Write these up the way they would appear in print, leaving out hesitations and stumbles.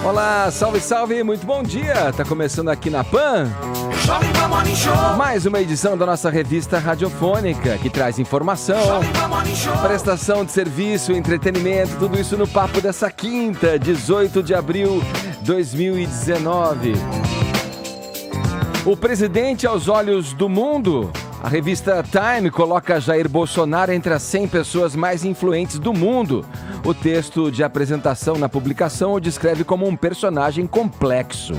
Olá, salve, salve, muito bom dia! Tá começando aqui na PAN mais uma edição da nossa revista radiofônica que traz informação, prestação de serviço, entretenimento, tudo isso no papo dessa quinta, 18 de abril de 2019. O presidente aos olhos do mundo. A revista Time coloca Jair Bolsonaro entre as 100 pessoas mais influentes do mundo. O texto de apresentação na publicação o descreve como um personagem complexo.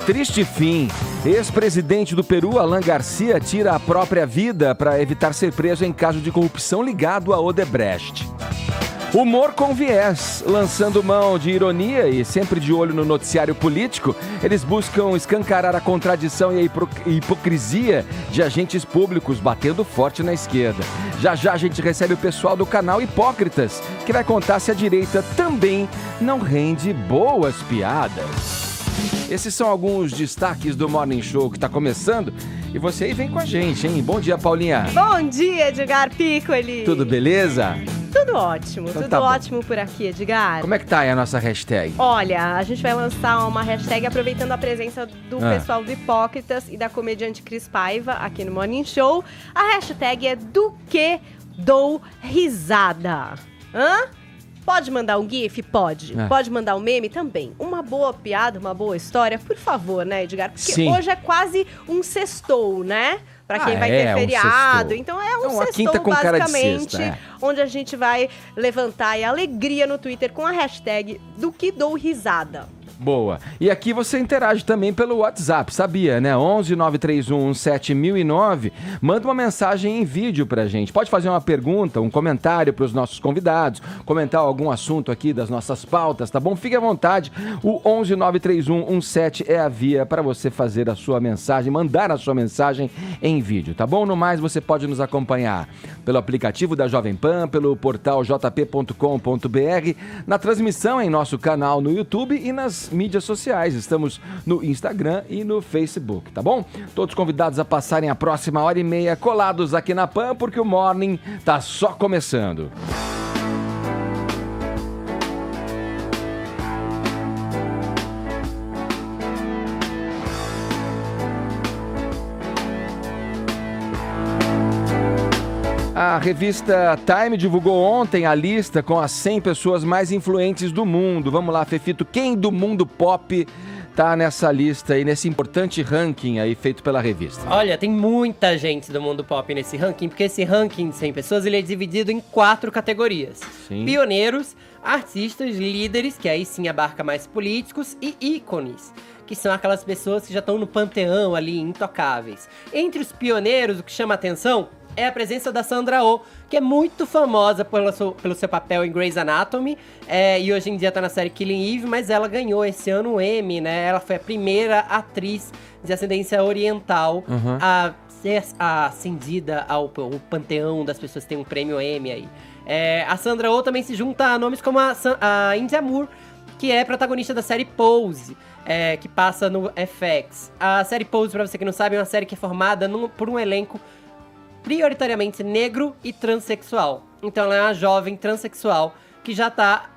Triste fim. Ex-presidente do Peru, Alan Garcia, tira a própria vida para evitar ser preso em caso de corrupção ligado a Odebrecht. Humor com viés, lançando mão de ironia e sempre de olho no noticiário político, eles buscam escancarar a contradição e a hipocrisia de agentes públicos batendo forte na esquerda. Já já a gente recebe o pessoal do canal Hipócritas, que vai contar se a direita também não rende boas piadas. Esses são alguns destaques do Morning Show que está começando. E você aí vem com a gente, hein? Bom dia, Paulinha. Bom dia, Edgar Piccoli. Tudo beleza? Tudo ótimo, então, tudo ótimo por aqui, Edgar. Como é que tá aí a nossa hashtag? Olha, a gente vai lançar uma hashtag aproveitando a presença do pessoal do Hipócritas e da comediante Cris Paiva aqui no Morning Show. A hashtag é do que dou risada. Pode mandar um gif? Pode. Pode mandar um meme? Também. Uma boa piada, uma boa história, por favor, né, Edgar? Porque Sim. Hoje é quase um sextou, né? Pra quem vai ter feriado. Então é um sextou, quinta com basicamente, cara de sexta, onde a gente vai levantar a alegria no Twitter com a hashtag do que dou risada. Boa. E aqui você interage também pelo WhatsApp, sabia, né? 11 931 7009. Manda uma mensagem em vídeo pra gente. Pode fazer uma pergunta, um comentário pros nossos convidados, comentar algum assunto aqui das nossas pautas, tá bom? Fique à vontade. O 11 931 17 é a via para você fazer a sua mensagem, mandar a sua mensagem em vídeo, tá bom? No mais, você pode nos acompanhar pelo aplicativo da Jovem Pan, pelo portal jp.com.br, na transmissão em nosso canal no YouTube e nas mídias sociais. Estamos no Instagram e no Facebook, tá bom? Todos convidados a passarem a próxima hora e meia colados aqui na PAN, porque o Morning tá só começando. A revista Time divulgou ontem a lista com as 100 pessoas mais influentes do mundo. Vamos lá, Fefito, quem do mundo pop tá nessa lista aí, nesse importante ranking aí feito pela revista? Olha, tem muita gente do mundo pop nesse ranking, porque esse ranking de 100 pessoas ele é dividido em 4 categorias. Sim. Pioneiros, artistas, líderes, que aí sim abarca mais políticos, e ícones, que são aquelas pessoas que já estão no panteão ali, intocáveis. Entre os pioneiros, o que chama atenção é a presença da Sandra Oh, que é muito famosa pelo seu papel em Grey's Anatomy, e hoje em dia tá na série Killing Eve, mas ela ganhou esse ano um Emmy, né? Ela foi a primeira atriz de ascendência oriental a ser ascendida ao panteão das pessoas que tem um prêmio Emmy aí. A Sandra Oh também se junta a nomes como a Indya Moore, que é protagonista da série Pose, que passa no FX. A série Pose, pra você que não sabe, é uma série que é formada por um elenco prioritariamente negro e transexual. Então ela é uma jovem transexual que já tá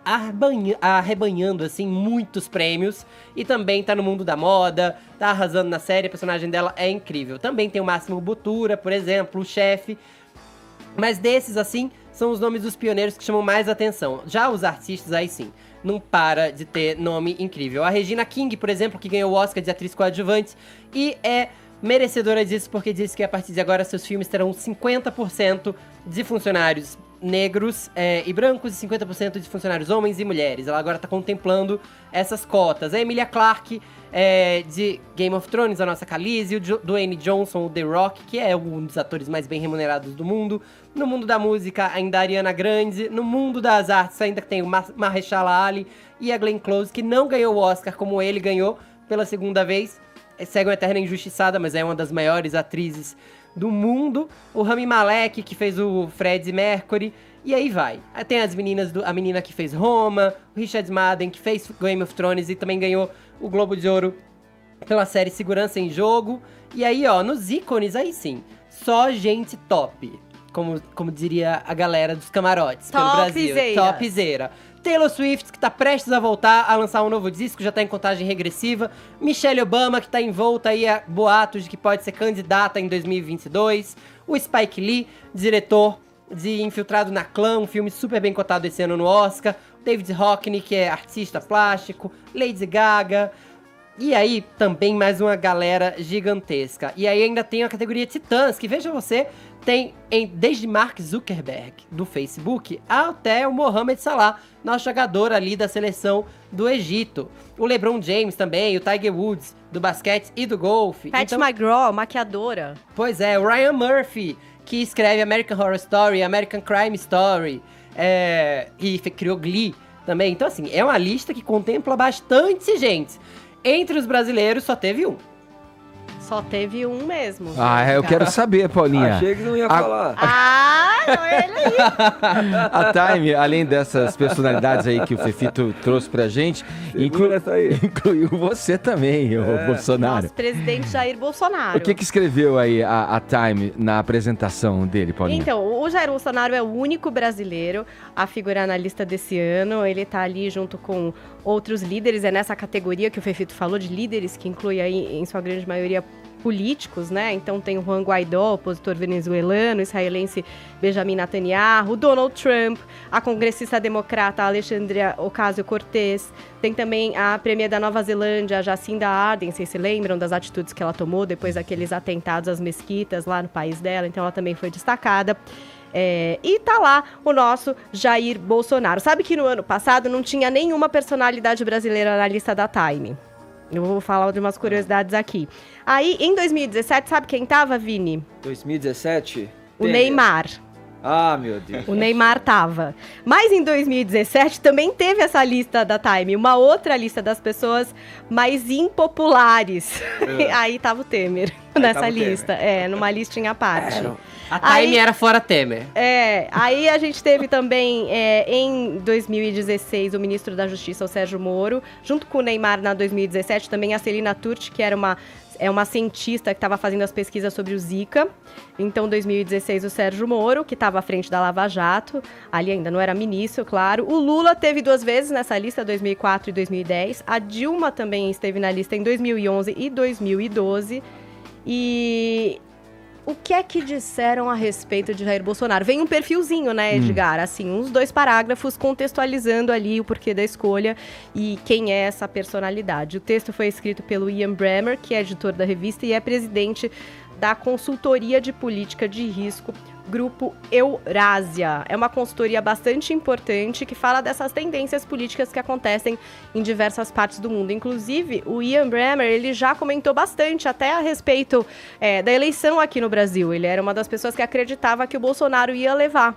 arrebanhando, assim, muitos prêmios. E também tá no mundo da moda, tá arrasando na série, a personagem dela é incrível. Também tem o Máximo Bottura, por exemplo, o chefe. Mas desses, assim, são os nomes dos pioneiros que chamam mais atenção. Já os artistas, aí sim, não para de ter nome incrível. A Regina King, por exemplo, que ganhou o Oscar de atriz coadjuvante e é merecedora disso porque disse que a partir de agora seus filmes terão 50% de funcionários negros e brancos e 50% de funcionários homens e mulheres. Ela agora tá contemplando essas cotas. A Emilia Clarke, de Game of Thrones, a nossa Khaleesi, o Dwayne Johnson, o The Rock, que é um dos atores mais bem remunerados do mundo. No mundo da música, ainda a Ariana Grande. No mundo das artes, ainda tem o Mahershala Ali e a Glenn Close, que não ganhou o Oscar como ele ganhou pela segunda vez. Segue uma eterna injustiçada, mas é uma das maiores atrizes do mundo. O Rami Malek, que fez o Freddie Mercury. E aí vai. Tem as meninas, a menina que fez Roma, o Richard Madden, que fez Game of Thrones e também ganhou o Globo de Ouro pela série Segurança em Jogo. E aí, ó, nos ícones, aí sim, só gente top. como diria a galera dos camarotes pelo Brasil. Topzera. Taylor Swift, que tá prestes a voltar a lançar um novo disco, já tá em contagem regressiva. Michelle Obama, que tá envolta aí a boatos de que pode ser candidata em 2022. O Spike Lee, diretor de Infiltrado na Clã, um filme super bem cotado esse ano no Oscar. David Hockney, que é artista plástico. Lady Gaga. E aí, também mais uma galera gigantesca. E aí ainda tem a categoria Titãs, que, veja você, tem desde Mark Zuckerberg, do Facebook, até o Mohamed Salah, nosso jogador ali da seleção do Egito. O LeBron James também, o Tiger Woods, do basquete e do golfe. Pat McGraw, maquiadora. Pois é, o Ryan Murphy, que escreve American Horror Story, American Crime Story, e criou Glee também. Então, assim, é uma lista que contempla bastante gente. Entre os brasileiros, só teve um. Só teve um mesmo. Eu quero saber, Paulinha. Achei que não ia falar. Não é ele aí. A Time, além dessas personalidades aí que o Fefito trouxe pra gente, incluiu você também, o Bolsonaro. Nosso presidente Jair Bolsonaro. O que escreveu aí a Time na apresentação dele, Paulinha? Então, o Jair Bolsonaro é o único brasileiro a figurar na lista desse ano. Ele tá ali junto com outros líderes, é nessa categoria que o Fefito falou, de líderes, que inclui aí, em sua grande maioria, políticos, né? Então tem o Juan Guaidó, opositor venezuelano, israelense Benjamin Netanyahu, o Donald Trump, a congressista democrata Alexandria Ocasio-Cortez, tem também a premier da Nova Zelândia, Jacinda Ardern, vocês se lembram das atitudes que ela tomou depois daqueles atentados às mesquitas lá no país dela, então ela também foi destacada. E tá lá o nosso Jair Bolsonaro. Sabe que no ano passado não tinha nenhuma personalidade brasileira na lista da Time. Eu vou falar de umas curiosidades aqui. Aí, em 2017, sabe quem tava, Vini? 2017? O Neymar. Ah, meu Deus. O Neymar tava. Mas em 2017 também teve essa lista da Time, uma outra lista das pessoas mais impopulares. Aí tava o Temer nessa lista. Numa listinha à parte. A Time era fora Temer. Aí a gente teve também, em 2016, o ministro da Justiça, o Sérgio Moro, junto com o Neymar na 2017, também a Celina Turti, que era uma cientista que estava fazendo as pesquisas sobre o Zika. Então, 2016, o Sérgio Moro, que estava à frente da Lava Jato, ali ainda não era ministro, claro. O Lula teve 2 vezes nessa lista, 2004 e 2010. A Dilma também esteve na lista em 2011 e 2012. E o que é que disseram a respeito de Jair Bolsonaro? Vem um perfilzinho, né, Edgar? Assim, uns 2 parágrafos contextualizando ali o porquê da escolha e quem é essa personalidade. O texto foi escrito pelo Ian Bremmer, que é editor da revista e é presidente da Consultoria de Política de Risco, Grupo Eurásia. É uma consultoria bastante importante que fala dessas tendências políticas que acontecem em diversas partes do mundo. Inclusive, o Ian Bremmer, ele já comentou bastante até a respeito da eleição aqui no Brasil. Ele era uma das pessoas que acreditava que o Bolsonaro ia levar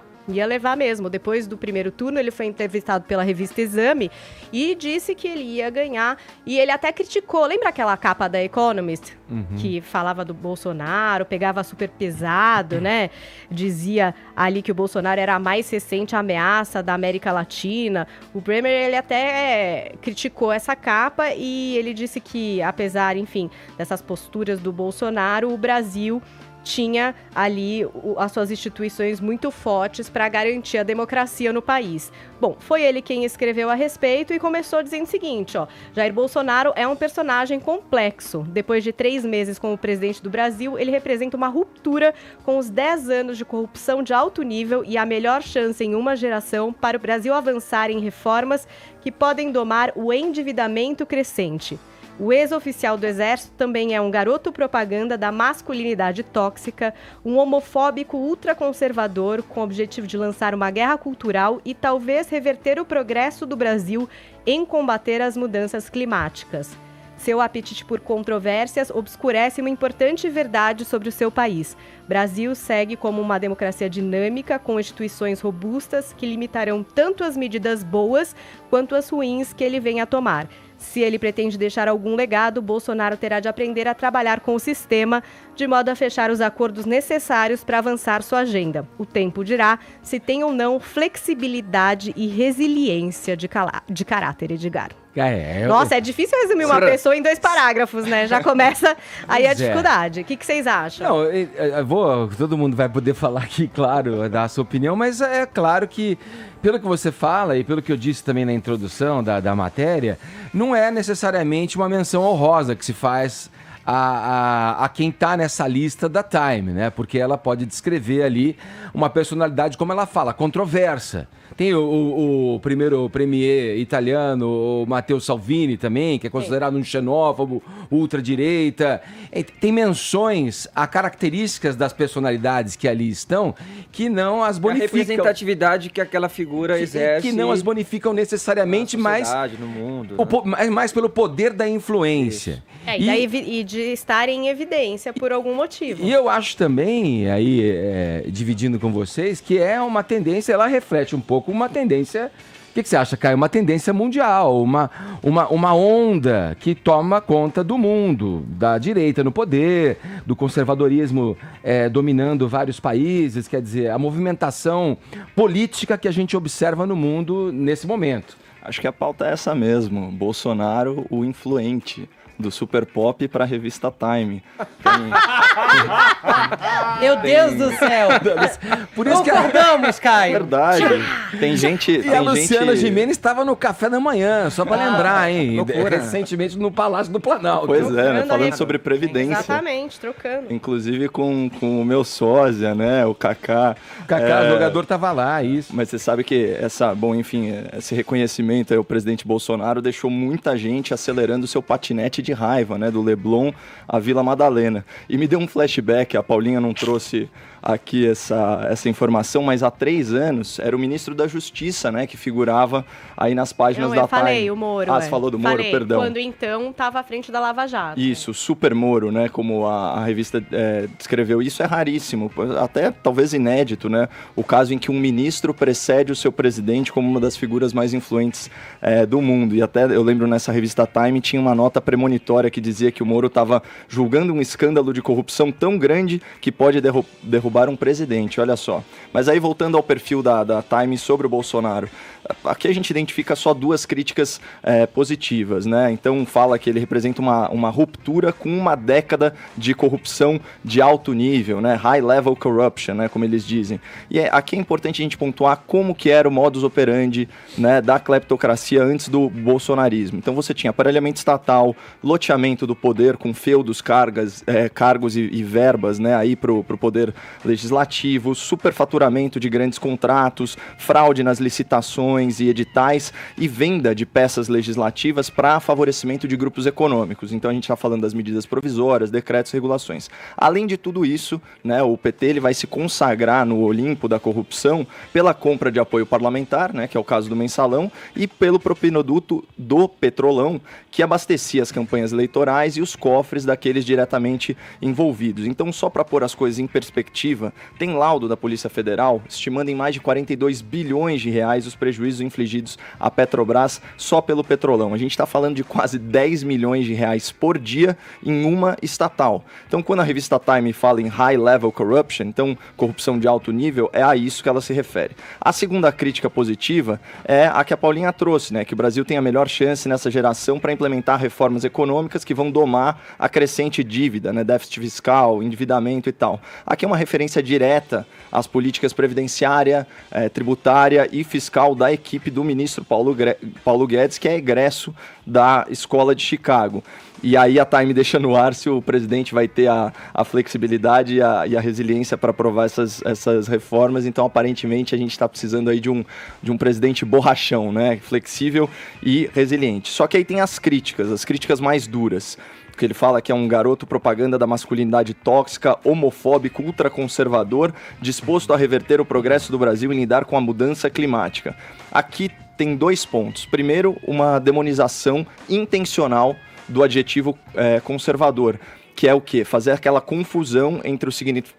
mesmo. Depois do primeiro turno, ele foi entrevistado pela revista Exame e disse que ele ia ganhar. E ele até criticou, lembra aquela capa da Economist? Que falava do Bolsonaro, pegava super pesado, né? Dizia ali que o Bolsonaro era a mais recente ameaça da América Latina. O Bremer, ele até criticou essa capa e ele disse que, apesar, enfim, dessas posturas do Bolsonaro, o Brasil tinha ali as suas instituições muito fortes para garantir a democracia no país. Bom, foi ele quem escreveu a respeito e começou dizendo o seguinte, Jair Bolsonaro é um personagem complexo. Depois de 3 meses como presidente do Brasil, ele representa uma ruptura com os 10 anos de corrupção de alto nível e a melhor chance em uma geração para o Brasil avançar em reformas que podem domar o endividamento crescente. O ex-oficial do Exército também é um garoto propaganda da masculinidade tóxica, um homofóbico ultraconservador com o objetivo de lançar uma guerra cultural e talvez reverter o progresso do Brasil em combater as mudanças climáticas. Seu apetite por controvérsias obscurece uma importante verdade sobre o seu país. Brasil segue como uma democracia dinâmica, com instituições robustas que limitarão tanto as medidas boas quanto as ruins que ele vem a tomar. Se ele pretende deixar algum legado, Bolsonaro terá de aprender a trabalhar com o sistema, de modo a fechar os acordos necessários para avançar sua agenda. O tempo dirá se tem ou não flexibilidade e resiliência de caráter, Edgar. Nossa, é difícil resumir uma pessoa em 2 parágrafos, né? Já começa aí a dificuldade. O que vocês acham? Não, todo mundo vai poder falar aqui, claro, dar a sua opinião, mas é claro que, pelo que você fala e pelo que eu disse também na introdução da matéria, não é necessariamente uma menção honrosa que se faz a quem está nessa lista da Time, né? Porque ela pode descrever ali uma personalidade, como ela fala, controversa. Tem o primeiro premier italiano, o Matteo Salvini também, que é considerado um xenófobo, ultradireita. Tem menções a características das personalidades que ali estão que não as bonificam. A representatividade que aquela figura exerce. Que não as bonificam necessariamente, mas no mundo, mais pelo poder da influência. E de estar em evidência por algum motivo. E eu acho também, aí, dividindo com vocês, que é uma tendência, ela reflete um pouco uma tendência. O que você acha, Caio? Uma tendência mundial, uma onda que toma conta do mundo, da direita no poder, do conservadorismo dominando vários países, quer dizer, a movimentação política que a gente observa no mundo nesse momento. Acho que a pauta é essa mesmo, Bolsonaro, o influente do Super Pop para a revista Time. Meu Deus do céu! Por isso concordamos, Caio! Verdade. Tem gente... E a Luciana Gimenez estava no café da manhã, só para lembrar, hein? Recentemente no Palácio do Planalto. Pois né? Falando sobre Previdência. Exatamente, trocando. Inclusive com o meu sósia, né? O Kaká. O Kaká, o jogador tava lá, isso. Mas você sabe que esse reconhecimento aí, o presidente Bolsonaro deixou muita gente acelerando o seu patinete de raiva, né? Do Leblon à Vila Madalena. E me deu um flashback, a Paulinha não trouxe aqui essa informação, mas há 3 anos era o ministro da Justiça, né, que figurava aí nas páginas da Time. Eu falei, o Moro. Você falou do Moro, perdão. Quando então estava à frente da Lava Jato. Isso, Super Moro, né, como a revista descreveu. Isso é raríssimo, até talvez inédito, né, o caso em que um ministro precede o seu presidente como uma das figuras mais influentes do mundo. E até eu lembro nessa revista Time tinha uma nota premonitória que dizia que o Moro estava julgando um escândalo de corrupção tão grande que pode derrubar um presidente, olha só. Mas aí voltando ao perfil da Time sobre o Bolsonaro, aqui a gente identifica só 2 críticas positivas, né? Então fala que ele representa uma ruptura com uma década de corrupção de alto nível, né? High level corruption, né? Como eles dizem. E aqui é importante a gente pontuar como que era o modus operandi, né, da cleptocracia antes do bolsonarismo. Então você tinha aparelhamento estatal, loteamento do poder com feudos, cargos e verbas, né, aí pro poder legislativo, superfaturamento de grandes contratos, fraude nas licitações e editais e venda de peças legislativas para favorecimento de grupos econômicos. Então a gente está falando das medidas provisórias, decretos, regulações. Além de tudo isso, né, o PT ele vai se consagrar no Olimpo da corrupção pela compra de apoio parlamentar, né, que é o caso do Mensalão, e pelo propinoduto do Petrolão, que abastecia as campanhas eleitorais e os cofres daqueles diretamente envolvidos. Então, só para pôr as coisas em perspectiva, tem laudo da Polícia Federal estimando em mais de 42 bilhões de reais os prejuízos infligidos à Petrobras só pelo Petrolão. A gente está falando de quase 10 milhões de reais por dia em uma estatal. Então, quando a revista Time fala em high level corruption, então corrupção de alto nível, é a isso que ela se refere. A segunda crítica positiva é a que a Paulinha trouxe, né, que o Brasil tem a melhor chance nessa geração para implementar reformas econômicas que vão domar a crescente dívida, né, déficit fiscal, endividamento e tal. Aqui é uma referência direta às políticas previdenciária, tributária e fiscal da equipe do ministro Paulo Guedes, que é egresso da Escola de Chicago. E aí a Time deixa no ar se o presidente vai ter a flexibilidade e a resiliência para aprovar essas reformas. Então, aparentemente, a gente está precisando aí de um presidente borrachão, né? Flexível e resiliente. Só que aí tem as críticas mais duras. Que ele fala que é um garoto propaganda da masculinidade tóxica, homofóbico, ultraconservador, disposto a reverter o progresso do Brasil e lidar com a mudança climática. Aqui tem 2 pontos. Primeiro, uma demonização intencional do adjetivo conservador, que é o quê? Fazer aquela confusão entre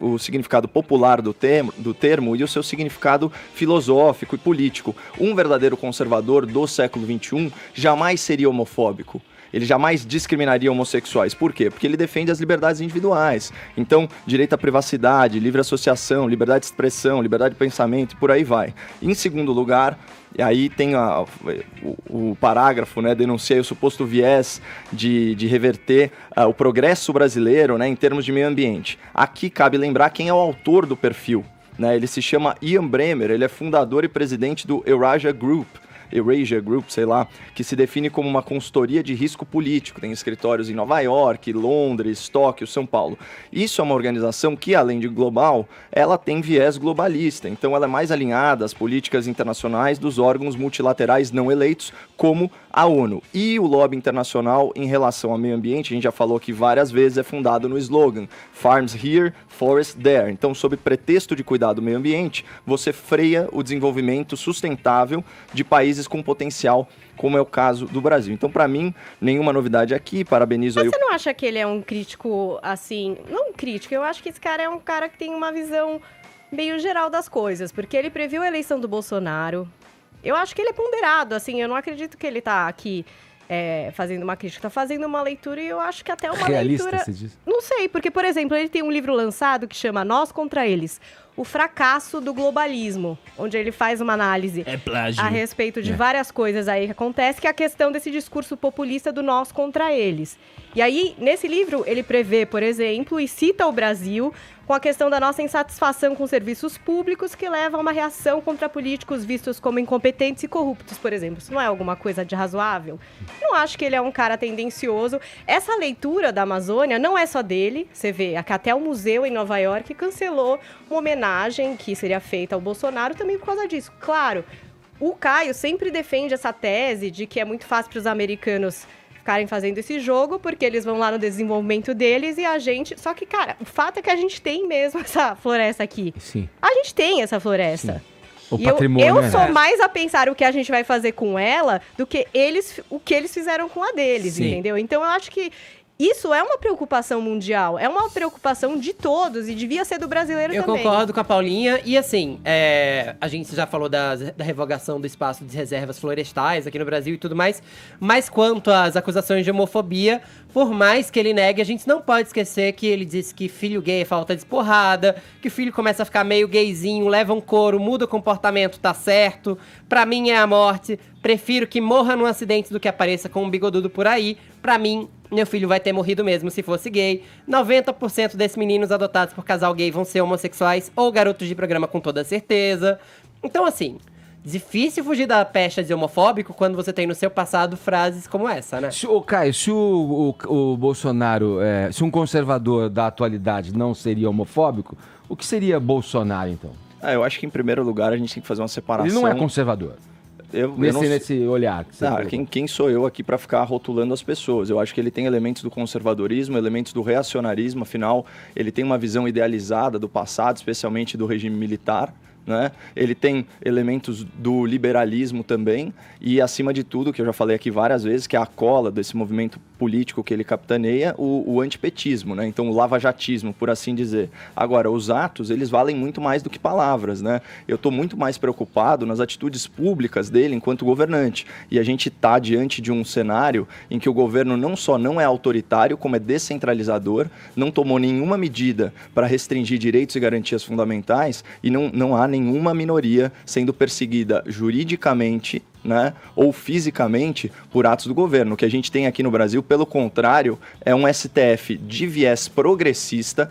o significado popular do termo e o seu significado filosófico e político. Um verdadeiro conservador do século XXI jamais seria homofóbico. ele jamais discriminaria homossexuais. Por quê? Porque ele defende as liberdades individuais. Então, direito à privacidade, livre associação, liberdade de expressão, liberdade de pensamento e por aí vai. Em segundo lugar, e aí tem o parágrafo, né, denuncia o suposto viés de reverter o progresso brasileiro, né, em termos de meio ambiente. Aqui cabe lembrar quem é o autor do perfil, né, ele se chama Ian Bremmer, ele é fundador e presidente do Eurasia Group, sei lá, que se define como uma consultoria de risco político. Tem escritórios em Nova York, Londres, Tóquio, São Paulo. Isso é uma organização que, além de global, ela tem viés globalista. Então, ela é mais alinhada às políticas internacionais dos órgãos multilaterais não eleitos, como a ONU. E o lobby internacional em relação ao meio ambiente, a gente já falou aqui várias vezes, é fundado no slogan Farms Here, Forest There. Então, sob pretexto de cuidar do meio ambiente, você freia o desenvolvimento sustentável de países com potencial, como é o caso do Brasil. Então, para mim, nenhuma novidade aqui, parabenizo aí. Mas você não acha que ele é um crítico, assim, não um crítico, eu acho que esse cara é um cara que tem uma visão meio geral das coisas, porque ele previu a eleição do Bolsonaro. Eu acho que ele é ponderado, assim, eu não acredito que ele tá aqui fazendo uma crítica, tá fazendo uma leitura e eu acho que até uma realista, leitura... você diz? Não sei, porque, por exemplo, ele tem um livro lançado que chama Nós contra Eles, o fracasso do globalismo, onde ele faz uma análise a respeito de várias coisas aí que acontece, que é a questão desse discurso populista do nós contra eles. E aí, nesse livro, ele prevê, por exemplo, e cita o Brasil com a questão da nossa insatisfação com serviços públicos que leva a uma reação contra políticos vistos como incompetentes e corruptos, por exemplo. Isso não é alguma coisa de razoável? Não acho que ele é um cara tendencioso. Essa leitura da Amazônia não é só dele. Você vê que até o museu em Nova York cancelou uma homenagem que seria feita ao Bolsonaro também por causa disso. Claro, o Caio sempre defende essa tese de que é muito fácil para os americanos ficarem fazendo esse jogo, porque eles vão lá no desenvolvimento deles e a gente... Só que, cara, o fato é que a gente tem mesmo essa floresta aqui. Sim. A gente tem essa floresta. Sim. O E patrimônio eu sou mais a pensar o que a gente vai fazer com ela do que o que eles fizeram com a deles, Sim. entendeu? Então, eu acho que isso é uma preocupação mundial, é uma preocupação de todos e devia ser do brasileiro também. Eu concordo com a Paulinha e assim, a gente já falou da revogação do espaço de reservas florestais aqui no Brasil e tudo mais, mas quanto às acusações de homofobia, por mais que ele negue, a gente não pode esquecer que ele disse que filho gay é falta de porrada, que o filho começa a ficar meio gayzinho, leva um couro, muda o comportamento, tá certo, pra mim é a morte, prefiro que morra num acidente do que apareça com um bigodudo por aí, pra mim... Meu filho vai ter morrido mesmo se fosse gay. 90% desses meninos adotados por casal gay vão ser homossexuais ou garotos de programa com toda certeza. Então, assim, difícil fugir da pecha de homofóbico quando você tem no seu passado frases como essa, né? Caio, se o Bolsonaro, se um conservador da atualidade não seria homofóbico, o que seria Bolsonaro, então? Eu acho que, em primeiro lugar, a gente tem que fazer uma separação. Ele não é conservador. Nesse olhar. Quem sou eu aqui para ficar rotulando as pessoas? Eu acho que ele tem elementos do conservadorismo, elementos do reacionarismo, afinal, ele tem uma visão idealizada do passado, especialmente do regime militar, né? Ele tem elementos do liberalismo também e, acima de tudo, que eu já falei aqui várias vezes, que é a cola desse movimento político que ele capitaneia, o antipetismo, né? Então, o lavajatismo, por assim dizer. Agora, os atos, eles valem muito mais do que palavras, né? Eu estou muito mais preocupado nas atitudes públicas dele enquanto governante. E a gente está diante de um cenário em que o governo não só não é autoritário, como é descentralizador, não tomou nenhuma medida para restringir direitos e garantias fundamentais e não há nenhuma minoria sendo perseguida juridicamente, né, ou fisicamente por atos do governo. O que a gente tem aqui no Brasil, pelo contrário, é um STF de viés progressista,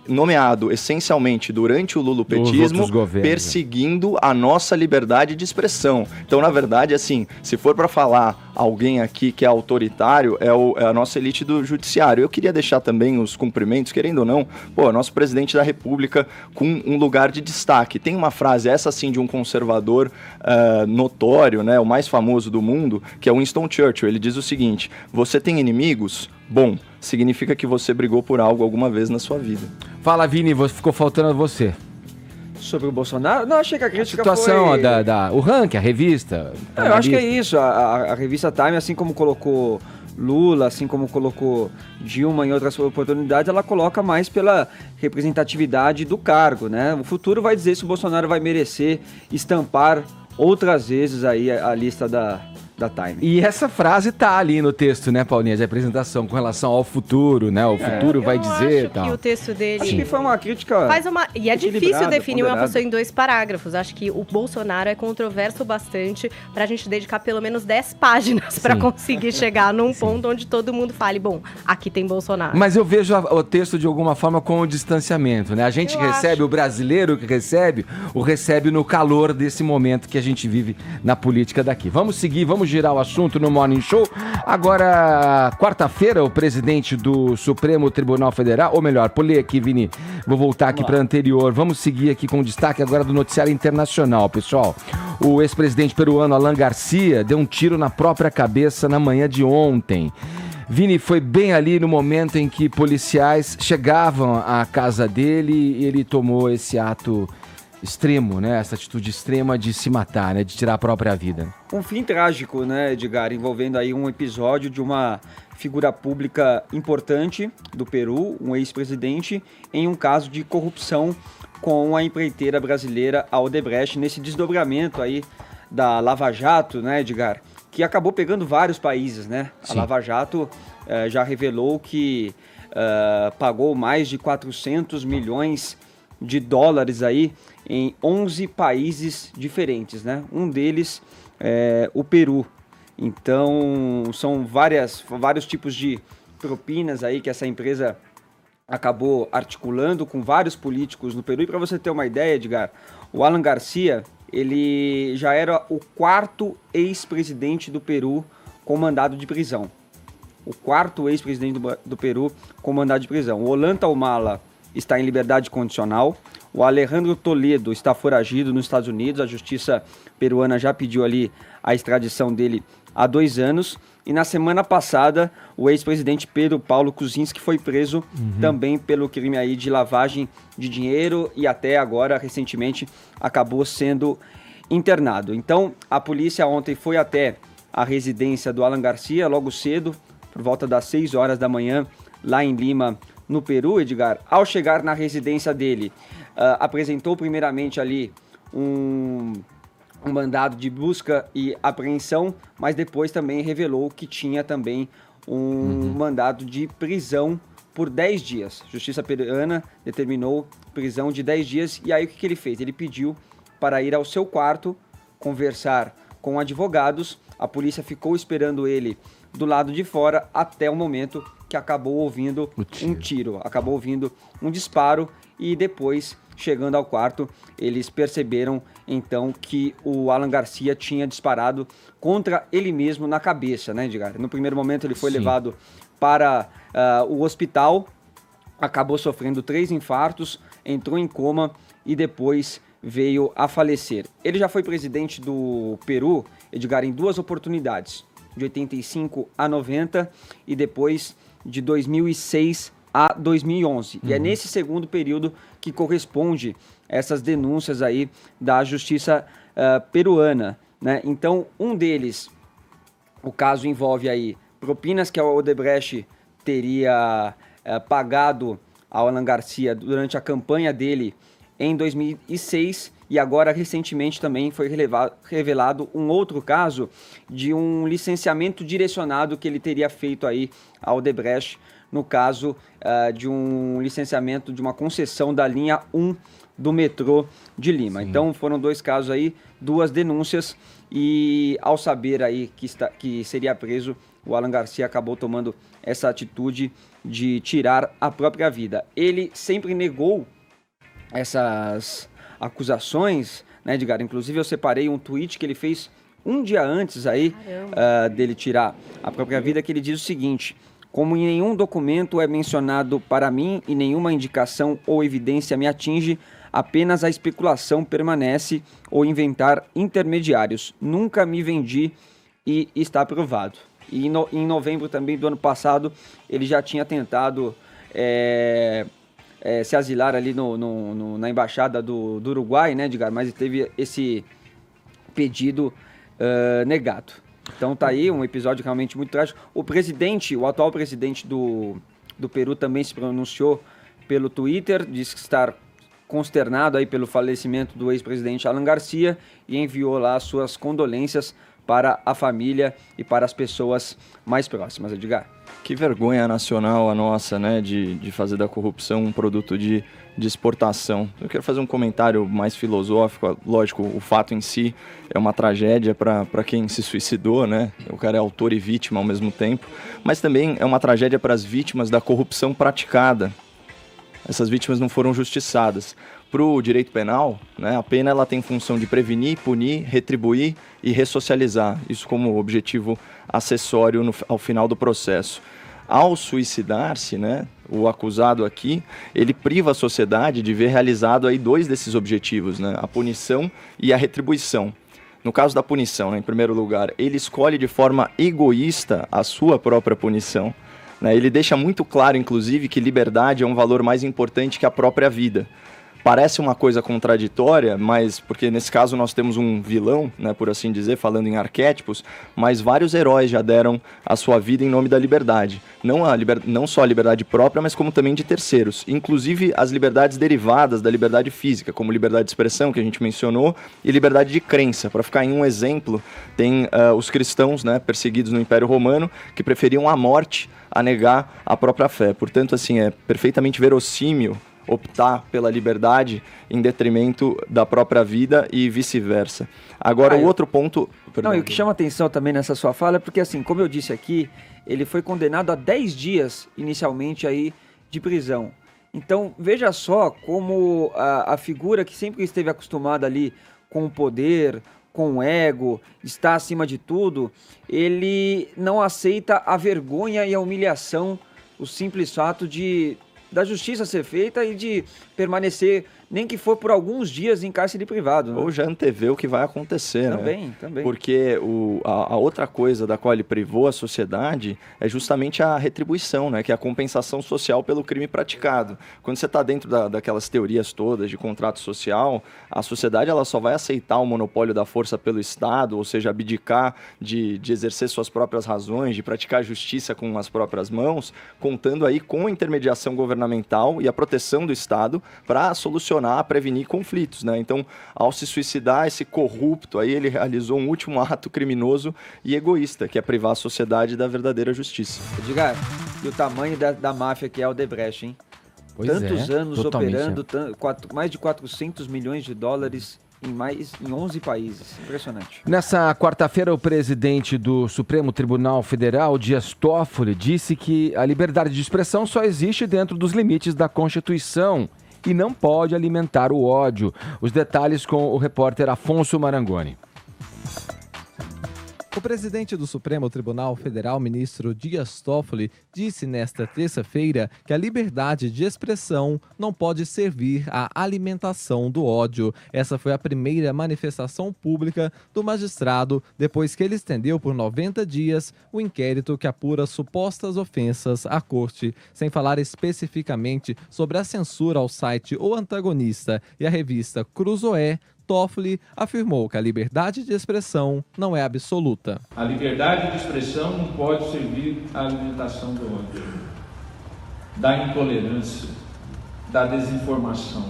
nomeado essencialmente durante o lulopetismo, perseguindo a nossa liberdade de expressão. Então, na verdade, assim, se for para falar alguém aqui que é autoritário, é a nossa elite do judiciário. Eu queria deixar também os cumprimentos, querendo ou não, nosso presidente da República com um lugar de destaque. Tem uma frase, essa sim, de um conservador notório, né, o mais famoso do mundo, que é Winston Churchill. Ele diz o seguinte: você tem inimigos? Bom, significa que você brigou por algo alguma vez na sua vida. Fala, Vini, ficou faltando a você. Sobre o Bolsonaro? Não, achei que a crítica situação foi... o ranking, a revista. Eu acho que é isso. A revista Time, assim como colocou Lula, assim como colocou Dilma em outras oportunidades, ela coloca mais pela representatividade do cargo, né? O futuro vai dizer se o Bolsonaro vai merecer estampar outras vezes aí a lista da da Time. E essa frase tá ali no texto, né, Paulinha, de apresentação, com relação ao futuro, né? O futuro vai dizer e tal. Que o texto dele... Acho que foi uma crítica E é difícil definir uma ponderada. pessoa em 2 parágrafos. Acho que o Bolsonaro é controverso bastante pra gente dedicar pelo menos 10 páginas pra conseguir chegar num ponto onde todo mundo fale, bom, aqui tem Bolsonaro. Mas eu vejo o texto de alguma forma com o distanciamento, né? A gente recebe, o brasileiro que recebe, o recebe no calor desse momento que a gente vive na política daqui. Vamos seguir, vamos girar o assunto no Morning Show. Agora, quarta-feira, o presidente do Supremo Tribunal Federal, ou melhor, pulei aqui, Vini, vou voltar aqui para anterior. Vamos seguir aqui com destaque agora do noticiário internacional, pessoal. O ex-presidente peruano Alan Garcia deu um tiro na própria cabeça na manhã de ontem. Vini, foi bem ali no momento em que policiais chegavam à casa dele e ele tomou esse ato extremo, né? Essa atitude extrema de se matar, né? De tirar a própria vida. Um fim trágico, né, Edgar? Envolvendo aí um episódio de uma figura pública importante do Peru, um ex-presidente, em um caso de corrupção com a empreiteira brasileira Odebrecht, nesse desdobramento aí da Lava Jato, né, Edgar? Que acabou pegando vários países, né? Sim. A Lava Jato já revelou que pagou mais de 400 milhões de dólares aí em 11 países diferentes, né? Um deles é o Peru. Então, são vários tipos de propinas aí que essa empresa acabou articulando com vários políticos no Peru. E para você ter uma ideia, Edgar, o Alan Garcia, ele já era o 4º ex-presidente do Peru com mandado de prisão. O 4º ex-presidente do Peru com mandado de prisão. O Ollanta Humala está em liberdade condicional. O Alejandro Toledo está foragido nos Estados Unidos. A justiça peruana já pediu ali a extradição dele há 2 anos. E na semana passada, o ex-presidente Pedro Paulo Kuczynski foi preso também pelo crime aí de lavagem de dinheiro e até agora, recentemente, acabou sendo internado. Então, a polícia ontem foi até a residência do Alan Garcia, logo cedo, por volta das 6 horas da manhã, lá em Lima, no Peru, Edgar. Ao chegar na residência dele, apresentou primeiramente ali um mandado de busca e apreensão, mas depois também revelou que tinha também um mandado de prisão por 10 dias. A Justiça peruana determinou prisão de 10 dias e aí o que ele fez? Ele pediu para ir ao seu quarto, conversar com advogados. A polícia ficou esperando ele do lado de fora até o momento que acabou ouvindo um tiro, acabou ouvindo um disparo e depois, chegando ao quarto, eles perceberam então que o Alan Garcia tinha disparado contra ele mesmo na cabeça, né, Edgar? No primeiro momento ele foi levado para o hospital, acabou sofrendo 3 infartos, entrou em coma e depois veio a falecer. Ele já foi presidente do Peru, Edgar, em 2 oportunidades, de 85 a 90 e depois de 2006 a 2011. E é nesse segundo período que corresponde essas denúncias aí da justiça peruana, né? Então, um deles, o caso envolve aí propinas que a Odebrecht teria pagado ao Alan Garcia durante a campanha dele em 2006 e agora recentemente também foi revelado um outro caso de um licenciamento direcionado que ele teria feito aí ao Odebrecht, no caso de um licenciamento de uma concessão da linha 1 do metrô de Lima. Sim. Então foram 2 casos aí, 2 denúncias e ao saber aí que seria preso, o Alan Garcia acabou tomando essa atitude de tirar a própria vida. Ele sempre negou essas acusações, né, Edgar? Inclusive eu separei um tweet que ele fez um dia antes aí dele tirar a própria vida, que ele diz o seguinte: como em nenhum documento é mencionado para mim e nenhuma indicação ou evidência me atinge, apenas a especulação permanece ou inventar intermediários. Nunca me vendi e está provado. E em novembro também do ano passado, ele já tinha tentado se asilar ali na embaixada do Uruguai, né, Edgar? Mas teve esse pedido negado. Então tá aí um episódio realmente muito trágico. O atual presidente do Peru também se pronunciou pelo Twitter, disse estar consternado aí pelo falecimento do ex-presidente Alan Garcia e enviou lá suas condolências para a família e para as pessoas mais próximas. Edgar? Que vergonha nacional a nossa, né, de fazer da corrupção um produto de exportação. Eu quero fazer um comentário mais filosófico. Lógico, o fato em si é uma tragédia para quem se suicidou, né? O cara é autor e vítima ao mesmo tempo, mas também é uma tragédia para as vítimas da corrupção praticada. Essas vítimas não foram justiçadas. Para o direito penal, né, a pena ela tem função de prevenir, punir, retribuir e ressocializar. Isso como objetivo acessório ao final do processo. Ao suicidar-se, né, o acusado aqui, ele priva a sociedade de ver realizado aí 2 desses objetivos, né, a punição e a retribuição. No caso da punição, né, em primeiro lugar, ele escolhe de forma egoísta a sua própria punição. Né, ele deixa muito claro, inclusive, que liberdade é um valor mais importante que a própria vida. Parece uma coisa contraditória, mas porque nesse caso nós temos um vilão, né, por assim dizer, falando em arquétipos, mas vários heróis já deram a sua vida em nome da liberdade. Não só a liberdade própria, mas como também de terceiros. Inclusive as liberdades derivadas da liberdade física, como liberdade de expressão, que a gente mencionou, e liberdade de crença. Para ficar em um exemplo, tem os cristãos, né, perseguidos no Império Romano, que preferiam a morte a negar a própria fé. Portanto, assim, é perfeitamente verossímil optar pela liberdade em detrimento da própria vida e vice-versa. Agora, o outro ponto... Não, e o que chama atenção também nessa sua fala é porque, assim, como eu disse aqui, ele foi condenado a 10 dias, inicialmente, aí, de prisão. Então, veja só como a figura que sempre esteve acostumada ali com o poder, com o ego, está acima de tudo, ele não aceita a vergonha e a humilhação, o simples fato da justiça ser feita e de permanecer, nem que for por alguns dias, em cárcere privado. Né? Ou já antevê o que vai acontecer, também. Porque a outra coisa da qual ele privou a sociedade é justamente a retribuição, né? Que é a compensação social pelo crime praticado. Quando você está dentro daquelas teorias todas de contrato social, a sociedade ela só vai aceitar o monopólio da força pelo Estado, ou seja, abdicar de exercer suas próprias razões, de praticar justiça com as próprias mãos, contando aí com a intermediação governamental e a proteção do Estado para solucionar, prevenir conflitos, né? Então, ao se suicidar, esse corrupto aí, ele realizou um último ato criminoso e egoísta, que é privar a sociedade da verdadeira justiça. Edgar, e o tamanho da máfia que é o Odebrecht, hein? Tantos anos operando, mais de 400 milhões de dólares em 11 países. Impressionante. Nessa quarta-feira, o presidente do Supremo Tribunal Federal, Dias Toffoli, disse que a liberdade de expressão só existe dentro dos limites da Constituição e não pode alimentar o ódio. Os detalhes com o repórter Afonso Marangoni. O presidente do Supremo Tribunal Federal, ministro Dias Toffoli, disse nesta terça-feira que a liberdade de expressão não pode servir à alimentação do ódio. Essa foi a primeira manifestação pública do magistrado depois que ele estendeu por 90 dias o inquérito que apura supostas ofensas à corte. Sem falar especificamente sobre a censura ao site O Antagonista e a revista Cruzoé, Toffoli afirmou que a liberdade de expressão não é absoluta. A liberdade de expressão não pode servir à alimentação do ódio, da intolerância, da desinformação.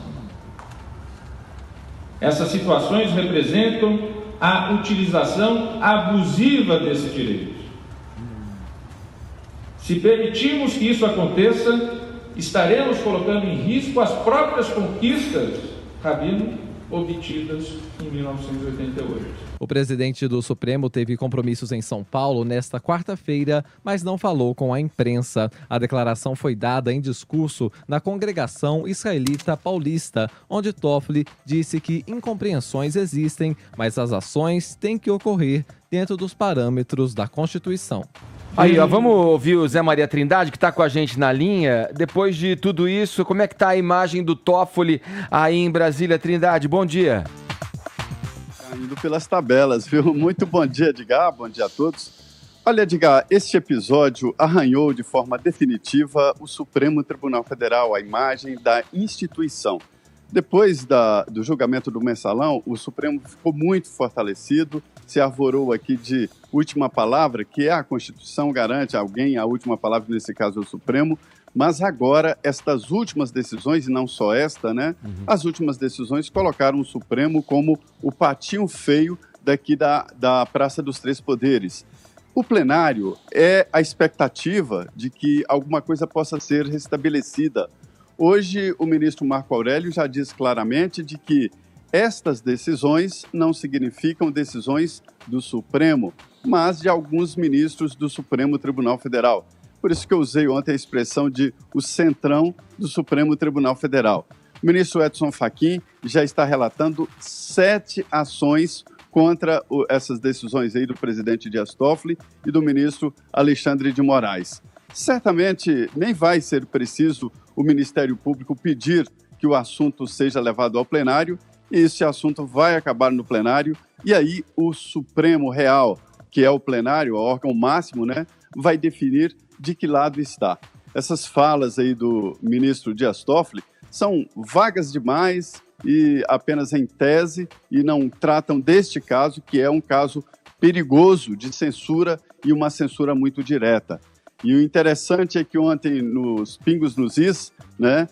Essas situações representam a utilização abusiva desse direito. Se permitirmos que isso aconteça, estaremos colocando em risco as próprias conquistas, Rabino, obtidas em 1988. O presidente do Supremo teve compromissos em São Paulo nesta quarta-feira, mas não falou com a imprensa. A declaração foi dada em discurso na Congregação Israelita Paulista, onde Toffoli disse que incompreensões existem, mas as ações têm que ocorrer dentro dos parâmetros da Constituição. Aí, ó, vamos ouvir o Zé Maria Trindade, que está com a gente na linha. Depois de tudo isso, como é que tá a imagem do Toffoli aí em Brasília? Trindade, bom dia. Indo pelas tabelas, viu? Muito bom dia, Edgar. Bom dia a todos. Olha, Edgar, este episódio arranhou de forma definitiva o Supremo Tribunal Federal, a imagem da instituição. Depois do julgamento do Mensalão, o Supremo ficou muito fortalecido, se arvorou aqui de última palavra, que é a Constituição, garante alguém a última palavra, nesse caso é o Supremo, mas agora estas últimas decisões, e não só esta, né? As últimas decisões colocaram o Supremo como o patinho feio daqui da Praça dos Três Poderes. O plenário é a expectativa de que alguma coisa possa ser restabelecida. Hoje, o ministro Marco Aurélio já diz claramente de que estas decisões não significam decisões do Supremo, mas de alguns ministros do Supremo Tribunal Federal. Por isso que eu usei ontem a expressão de o centrão do Supremo Tribunal Federal. O ministro Edson Fachin já está relatando 7 ações contra essas decisões aí do presidente Dias Toffoli e do ministro Alexandre de Moraes. Certamente nem vai ser preciso o Ministério Público pedir que o assunto seja levado ao plenário, e esse assunto vai acabar no plenário, e aí o Supremo Real, que é o plenário, o órgão máximo, né, vai definir de que lado está. Essas falas aí do ministro Dias Toffoli são vagas demais e apenas em tese, e não tratam deste caso, que é um caso perigoso de censura e uma censura muito direta. E o interessante é que ontem, nos Pingos nos Is, né,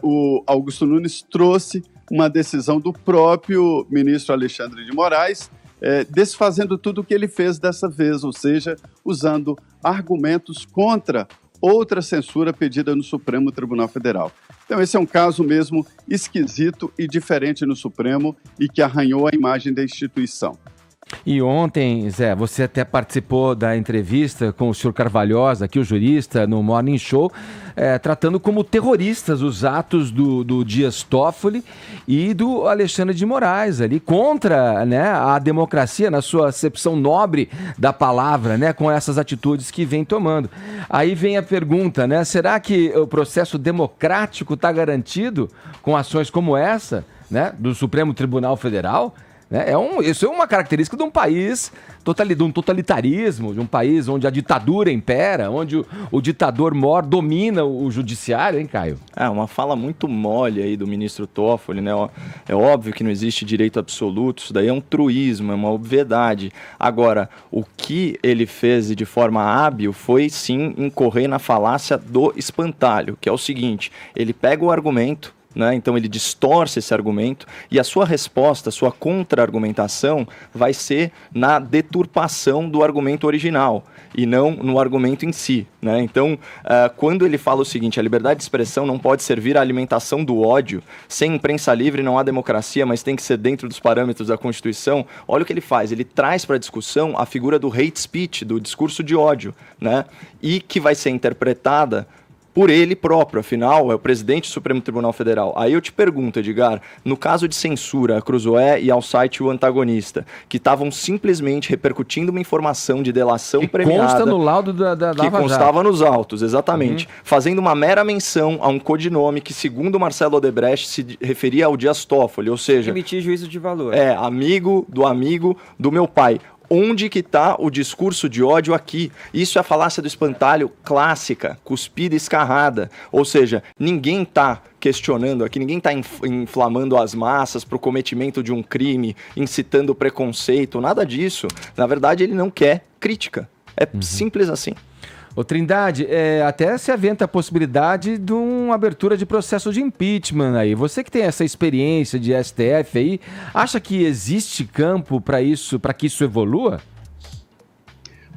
o Augusto Nunes trouxe uma decisão do próprio ministro Alexandre de Moraes, desfazendo tudo o que ele fez dessa vez, ou seja, usando argumentos contra outra censura pedida no Supremo Tribunal Federal. Então, esse é um caso mesmo esquisito e diferente no Supremo e que arranhou a imagem da instituição. E ontem, Zé, você até participou da entrevista com o senhor Carvalhosa, aqui o jurista, no Morning Show, tratando como terroristas os atos do Dias Toffoli e do Alexandre de Moraes, ali contra, né, a democracia, na sua acepção nobre da palavra, né, com essas atitudes que vem tomando. Aí vem a pergunta, né, será que o processo democrático está garantido com ações como essa, né, do Supremo Tribunal Federal? Isso é uma característica de um país, de um totalitarismo, de um país onde a ditadura impera, onde o ditador mor domina o judiciário, hein, Caio? Uma fala muito mole aí do ministro Toffoli, né? É óbvio que não existe direito absoluto, isso daí é um truísmo, é uma obviedade. Agora, o que ele fez de forma hábil foi, sim, incorrer na falácia do espantalho, que é o seguinte: ele pega o argumento, né? Então ele distorce esse argumento e a sua resposta, a sua contra-argumentação vai ser na deturpação do argumento original e não no argumento em si, né? Então, quando ele fala o seguinte: a liberdade de expressão não pode servir à alimentação do ódio, sem imprensa livre não há democracia, mas tem que ser dentro dos parâmetros da Constituição, olha o que ele faz, ele traz para a discussão a figura do hate speech, do discurso de ódio, né? E que vai ser interpretada por ele próprio, afinal, é o presidente do Supremo Tribunal Federal. Aí eu te pergunto, Edgar, no caso de censura a Cruzoé e ao site O Antagonista, que estavam simplesmente repercutindo uma informação de delação premiada... consta no laudo da que constava nos autos, exatamente. Fazendo uma mera menção a um codinome que, segundo Marcelo Odebrecht, se referia ao Dias Toffoli, ou seja... Emitir juízo de valor. Amigo do meu pai. Onde que está o discurso de ódio aqui? Isso é a falácia do espantalho clássica, cuspida e escarrada. Ou seja, ninguém está questionando aqui, ninguém está inflamando as massas para o cometimento de um crime, incitando preconceito, nada disso. Na verdade, ele não quer crítica. É simples assim. Ô Trindade, até se aventa a possibilidade de uma abertura de processo de impeachment aí. Você que tem essa experiência de STF aí, acha que existe campo para que isso evolua?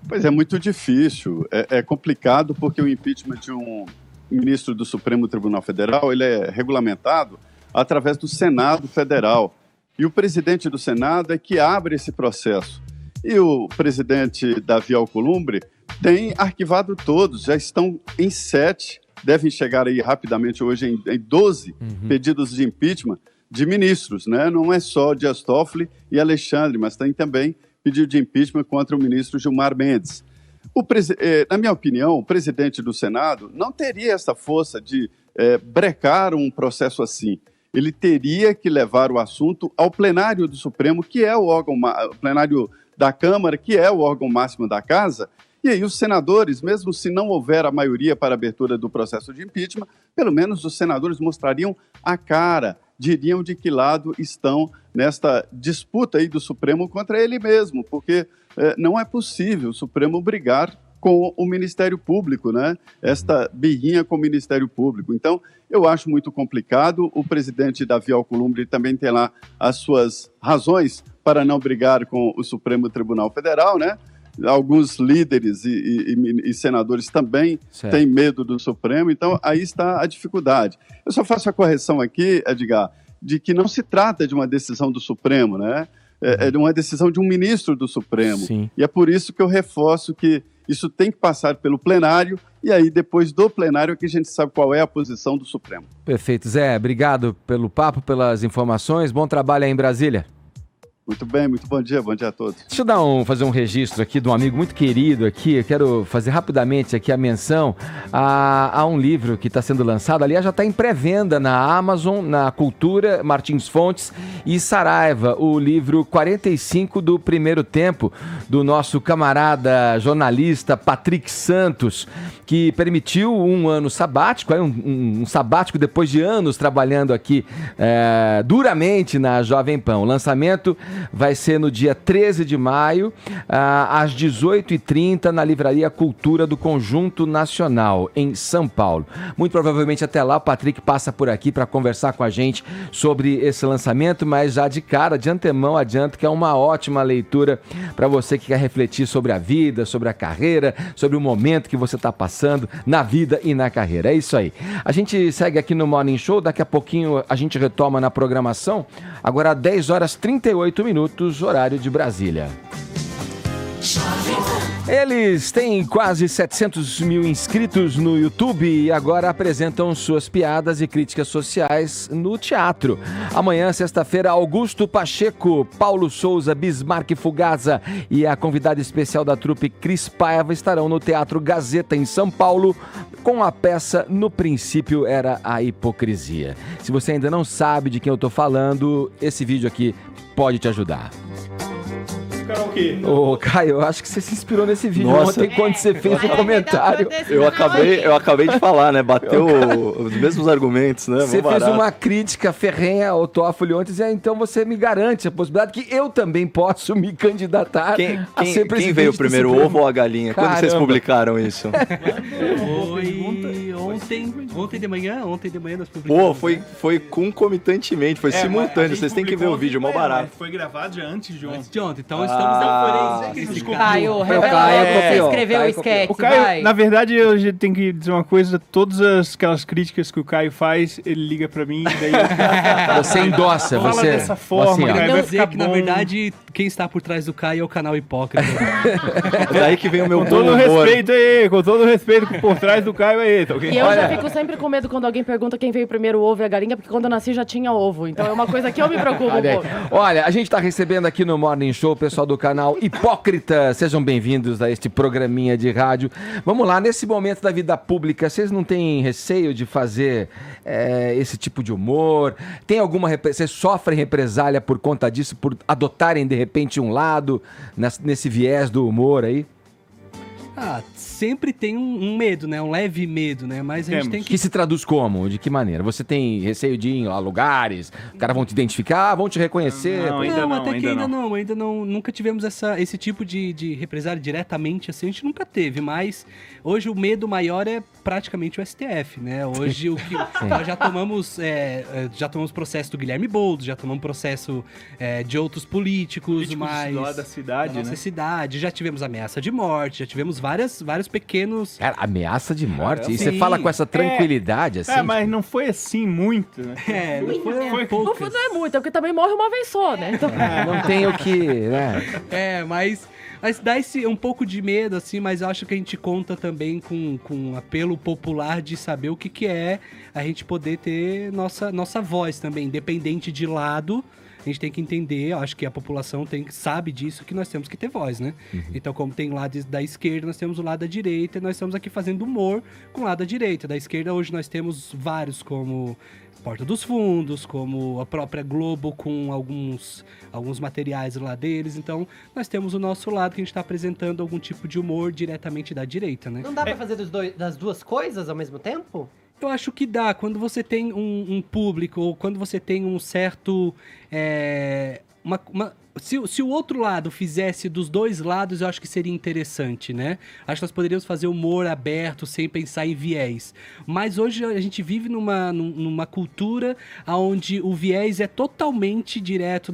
Pois é, muito difícil. É complicado porque o impeachment de um ministro do Supremo Tribunal Federal, ele é regulamentado através do Senado Federal. E o presidente do Senado é que abre esse processo. E o presidente Davi Alcolumbre tem arquivado todos, já estão em 7, devem chegar aí rapidamente hoje em 12 pedidos de impeachment de ministros, né? Não é só Dias Toffoli e Alexandre, mas tem também pedido de impeachment contra o ministro Gilmar Mendes. Na minha opinião, o presidente do Senado não teria essa força de brecar um processo assim. Ele teria que levar o assunto ao plenário do Supremo, que é o órgão, plenário da Câmara, que é o órgão máximo da Casa. E aí os senadores, mesmo se não houver a maioria para a abertura do processo de impeachment, pelo menos os senadores mostrariam a cara, diriam de que lado estão nesta disputa aí do Supremo contra ele mesmo, porque não é possível o Supremo brigar com o Ministério Público, né? Esta birrinha com o Ministério Público. Então, eu acho muito complicado. O presidente Davi Alcolumbre também tem lá as suas razões para não brigar com o Supremo Tribunal Federal, né? Alguns líderes e senadores também têm medo do Supremo, então aí está a dificuldade. Eu só faço a correção aqui, Edgar, de que não se trata de uma decisão do Supremo, né? É de uma decisão de um ministro do Supremo. Sim. E é por isso que eu reforço que isso tem que passar pelo plenário, e aí depois do plenário é que a gente sabe qual é a posição do Supremo. Perfeito. Zé, obrigado pelo papo, pelas informações. Bom trabalho aí em Brasília. Muito bem, muito bom dia a todos. Deixa eu fazer um registro aqui de um amigo muito querido aqui. Eu quero fazer rapidamente aqui a menção a um livro que está sendo lançado. Aliás, já está em pré-venda na Amazon, na Cultura, Martins Fontes e Saraiva. O livro 45 do Primeiro Tempo, do nosso camarada jornalista Patrick Santos, que permitiu um ano sabático, um sabático depois de anos trabalhando aqui duramente na Jovem Pan. O lançamento vai ser no dia 13 de maio, às 18h30, na Livraria Cultura do Conjunto Nacional, em São Paulo. Muito provavelmente até lá o Patrick passa por aqui para conversar com a gente sobre esse lançamento, mas já de cara, de antemão, adianto que é uma ótima leitura para você que quer refletir sobre a vida, sobre a carreira, sobre o momento que você está passando na vida e na carreira. É isso aí. A gente segue aqui no Morning Show, daqui a pouquinho a gente retoma na programação, agora 10h38, horário de Brasília. Eles têm quase 700 mil inscritos no YouTube e agora apresentam suas piadas e críticas sociais no teatro. Amanhã, sexta-feira, Augusto Pacheco, Paulo Souza, Bismarck Fugaza e a convidada especial da trupe Cris Paiva estarão no Teatro Gazeta, em São Paulo, com a peça No Princípio Era a Hipocrisia. Se você ainda não sabe de quem eu tô falando, esse vídeo aqui pode te ajudar. Ô, Caio, eu acho que você se inspirou nesse vídeo ontem quando você fez o comentário. Eu acabei de falar, né? Bateu os mesmos argumentos, né? Você fez uma crítica ferrenha ao Toffoli ontem e então você me garante a possibilidade que eu também posso me candidatar a ser presidente. Quem veio primeiro, o ovo ou a galinha? Quando vocês publicaram isso? Ontem de manhã nós publicamos. Pô, foi concomitantemente, foi simultâneo. Vocês têm que ver o vídeo, mó barato. Foi gravado já antes de ontem. Então estamos Caio, você escreveu o sketch, o Caio, na verdade, eu tenho que dizer uma coisa, todas aquelas críticas que o Caio faz, ele liga pra mim, daí você endossa, fala você dessa forma, assim, vai ficar que bom. Na verdade, quem está por trás do Caio é o canal Hipócrita. É daí que vem o meu com todo respeito aí, com todo respeito por trás do Caio aí, tá ok? E eu já fico sempre com medo quando alguém pergunta quem veio primeiro, o ovo e a galinha, porque quando eu nasci já tinha ovo, então é uma coisa que eu me preocupo um pouco. Olha, a gente tá recebendo aqui no Morning Show o pessoal do canal Hipócrita. Sejam bem-vindos a este programinha de rádio. Vamos lá, nesse momento da vida pública, vocês não têm receio de fazer esse tipo de humor? Tem vocês sofrem represália por conta disso, por adotarem de repente um lado nesse viés do humor aí? Sempre tem um medo, né? Um leve medo, né? Mas a gente tem que se traduz como? De que maneira? Você tem receio de ir a lugares, os caras vão te identificar, vão te reconhecer? Ainda não. Nunca tivemos esse tipo de represália diretamente, assim, a gente nunca teve. Mas hoje o medo maior é praticamente o STF, né? Hoje nós já tomamos processo do Guilherme Boulos, já tomamos processo de outros políticos mais lá da cidade, nossa cidade. Já tivemos ameaça de morte, já tivemos vários pequenos... Cara, ameaça de morte? E você fala com essa tranquilidade, assim? Mas não foi assim muito, né? Foi poucas. Não é muito, é porque também morre uma vez só, né? Então... não tem o que... Mas dá um pouco de medo, assim, mas eu acho que a gente conta também com um apelo popular de saber o que é a gente poder ter nossa voz também, independente de lado. A gente tem que entender, acho que a população sabe disso, que nós temos que ter voz, né? Uhum. Então, como tem o lado da esquerda, nós temos o lado da direita, e nós estamos aqui fazendo humor com o lado da direita. Da esquerda, hoje, nós temos vários, como Porta dos Fundos, como a própria Globo, com alguns materiais lá deles. Então, nós temos o nosso lado, que a gente está apresentando algum tipo de humor diretamente da direita, né? Não dá pra fazer das duas coisas ao mesmo tempo? Eu acho que dá, quando você tem um público, ou quando você tem um certo... Se o outro lado fizesse dos dois lados, eu acho que seria interessante, né? Acho que nós poderíamos fazer humor aberto, sem pensar em viés. Mas hoje a gente vive numa cultura onde o viés é totalmente direto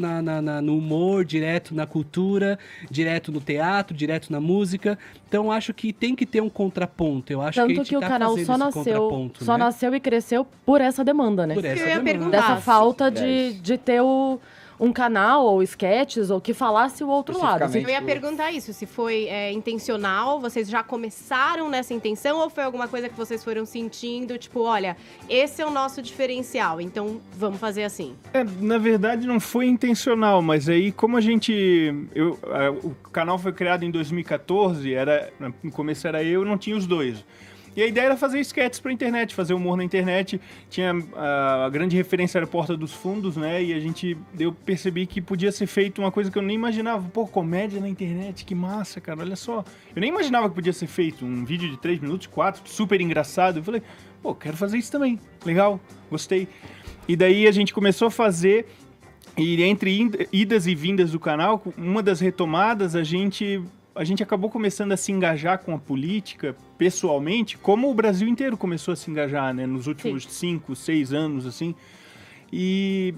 no humor, direto na cultura, direto no teatro, direto na música. Então acho que tem que ter um contraponto. Eu acho Tanto que a gente que o tá canal fazendo esse contraponto, só né? nasceu e cresceu por essa demanda, né? Por essa Eu ia demanda. perguntar. Dessa falta de ter um canal ou sketches ou que falasse o outro lado. Eu ia perguntar isso, se foi intencional, vocês já começaram nessa intenção ou foi alguma coisa que vocês foram sentindo, tipo, olha, esse é o nosso diferencial, então vamos fazer assim. Na verdade não foi intencional, mas aí como o canal foi criado em 2014, no começo era eu, não tinha os dois. E a ideia era fazer sketches pra internet, fazer humor na internet. Tinha a grande referência era Porta dos Fundos, né? E eu percebi que podia ser feito uma coisa que eu nem imaginava. Pô, comédia na internet, que massa, cara, olha só. Eu nem imaginava que podia ser feito um vídeo de 3 minutos, 4, super engraçado. Eu falei, pô, quero fazer isso também. Legal, gostei. E daí a gente começou a fazer, e entre idas e vindas do canal, uma das retomadas, a gente acabou começando a se engajar com a política pessoalmente, como o Brasil inteiro começou a se engajar, né? Nos últimos 5, 6 anos, assim. E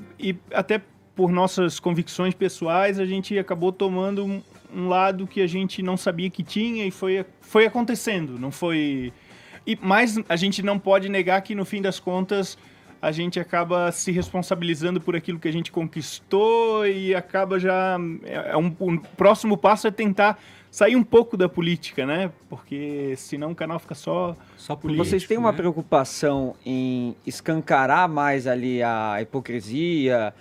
até por nossas convicções pessoais, a gente acabou tomando um lado que a gente não sabia que tinha e foi acontecendo, não foi... Mas a gente não pode negar que, no fim das contas, a gente acaba se responsabilizando por aquilo que a gente conquistou e acaba já... O próximo passo é tentar sair um pouco da política, né? Porque senão o canal fica só político. Vocês têm uma preocupação em escancarar mais ali a hipocrisia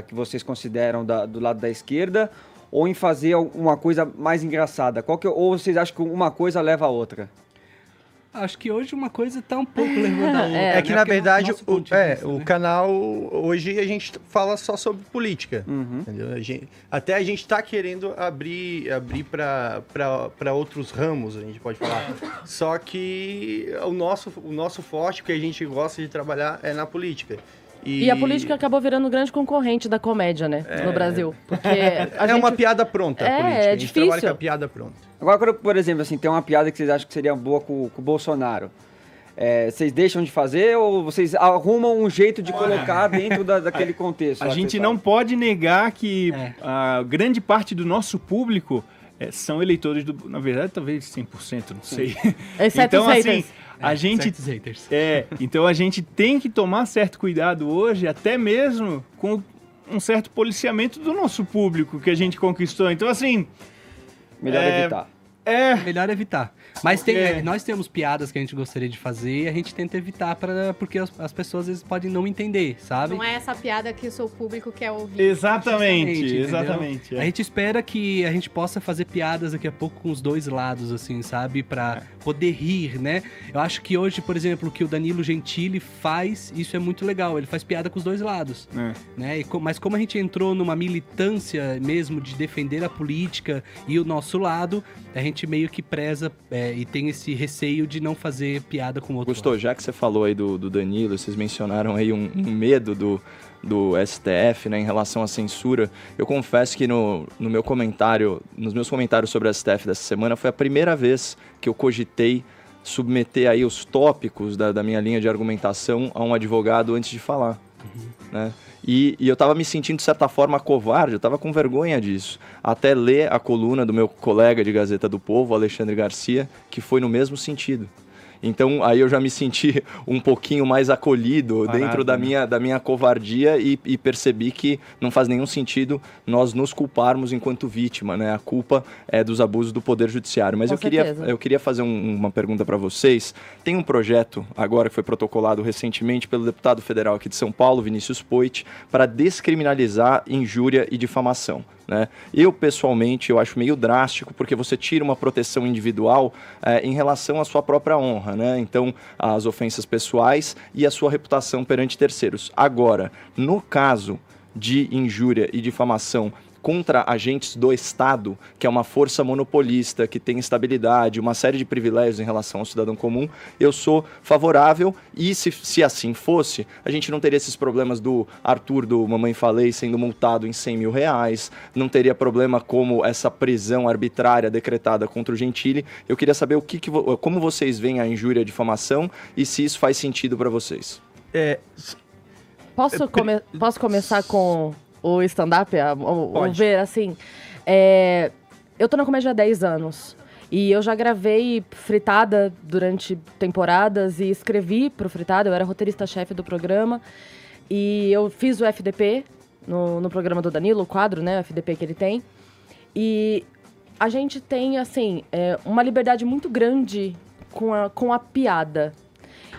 que vocês consideram do lado da esquerda ou em fazer uma coisa mais engraçada? Ou vocês acham que uma coisa leva a outra? Acho que hoje uma coisa tá um pouco levando a outra. É que, né? na Porque verdade, o canal, hoje a gente fala só sobre política. Entendeu? Até a gente tá querendo abrir para outros ramos, a gente pode falar. Só que o nosso forte, que a gente gosta de trabalhar, é na política. E a política acabou virando um grande concorrente da comédia, né? No Brasil. Porque uma piada pronta, a política. A gente difícil. trabalha com a piada pronta. Agora, por exemplo, assim, tem uma piada que vocês acham que seria boa com o Bolsonaro. Vocês deixam de fazer ou vocês arrumam um jeito de colocar dentro daquele contexto? A gente não pode negar que a grande parte do nosso público são eleitores na verdade, talvez 100%, não sei. Exceto então, os assim, haters. Então a gente tem que tomar certo cuidado hoje, até mesmo com um certo policiamento do nosso público que a gente conquistou. Então, assim... Melhor evitar. Melhor evitar. Mas nós temos piadas que a gente gostaria de fazer e a gente tenta evitar porque as pessoas às vezes podem não entender, sabe? Não é essa piada que o seu público quer ouvir. Exatamente. A gente espera que a gente possa fazer piadas daqui a pouco com os dois lados, assim, sabe? Pra poder rir, né? Eu acho que hoje, por exemplo, o que o Danilo Gentili faz, isso é muito legal. Ele faz piada com os dois lados, né? Mas como a gente entrou numa militância mesmo de defender a política e o nosso lado, a gente meio que preza e tem esse receio de não fazer piada com o outro. Gostou, já que você falou aí do Danilo, vocês mencionaram aí um medo do STF, né, em relação à censura. Eu confesso que nos meus comentários sobre o STF dessa semana, foi a primeira vez que eu cogitei submeter aí os tópicos da minha linha de argumentação a um advogado antes de falar, né? E eu estava me sentindo, de certa forma, covarde, eu estava com vergonha disso. Até ler a coluna do meu colega de Gazeta do Povo, Alexandre Garcia, que foi no mesmo sentido. Então, aí eu já me senti um pouquinho mais acolhido dentro da minha covardia e percebi que não faz nenhum sentido nós nos culparmos enquanto vítima, né? A culpa é dos abusos do Poder Judiciário. Mas eu queria fazer uma pergunta para vocês. Tem um projeto, agora que foi protocolado recentemente pelo deputado federal aqui de São Paulo, Vinícius Poit, para descriminalizar injúria e difamação, né? Eu, pessoalmente, eu acho meio drástico, porque você tira uma proteção individual em relação à sua própria honra, né? Então, as ofensas pessoais e a sua reputação perante terceiros. Agora, no caso de injúria e difamação contra agentes do Estado, que é uma força monopolista, que tem estabilidade, uma série de privilégios em relação ao cidadão comum, eu sou favorável. E se assim fosse, a gente não teria esses problemas do Arthur, do Mamãe Falei, sendo multado em 100 mil reais, não teria problema como essa prisão arbitrária decretada contra o Gentili. Eu queria saber como vocês veem a injúria e a difamação e se isso faz sentido para vocês. Posso começar com o stand-up? O ver, assim... eu tô na comédia há 10 anos. E eu já gravei Fritada durante temporadas e escrevi pro Fritada. Eu era roteirista-chefe do programa. E eu fiz o FDP no programa do Danilo, o quadro, né? O FDP que ele tem. E a gente tem, assim, uma liberdade muito grande com a piada.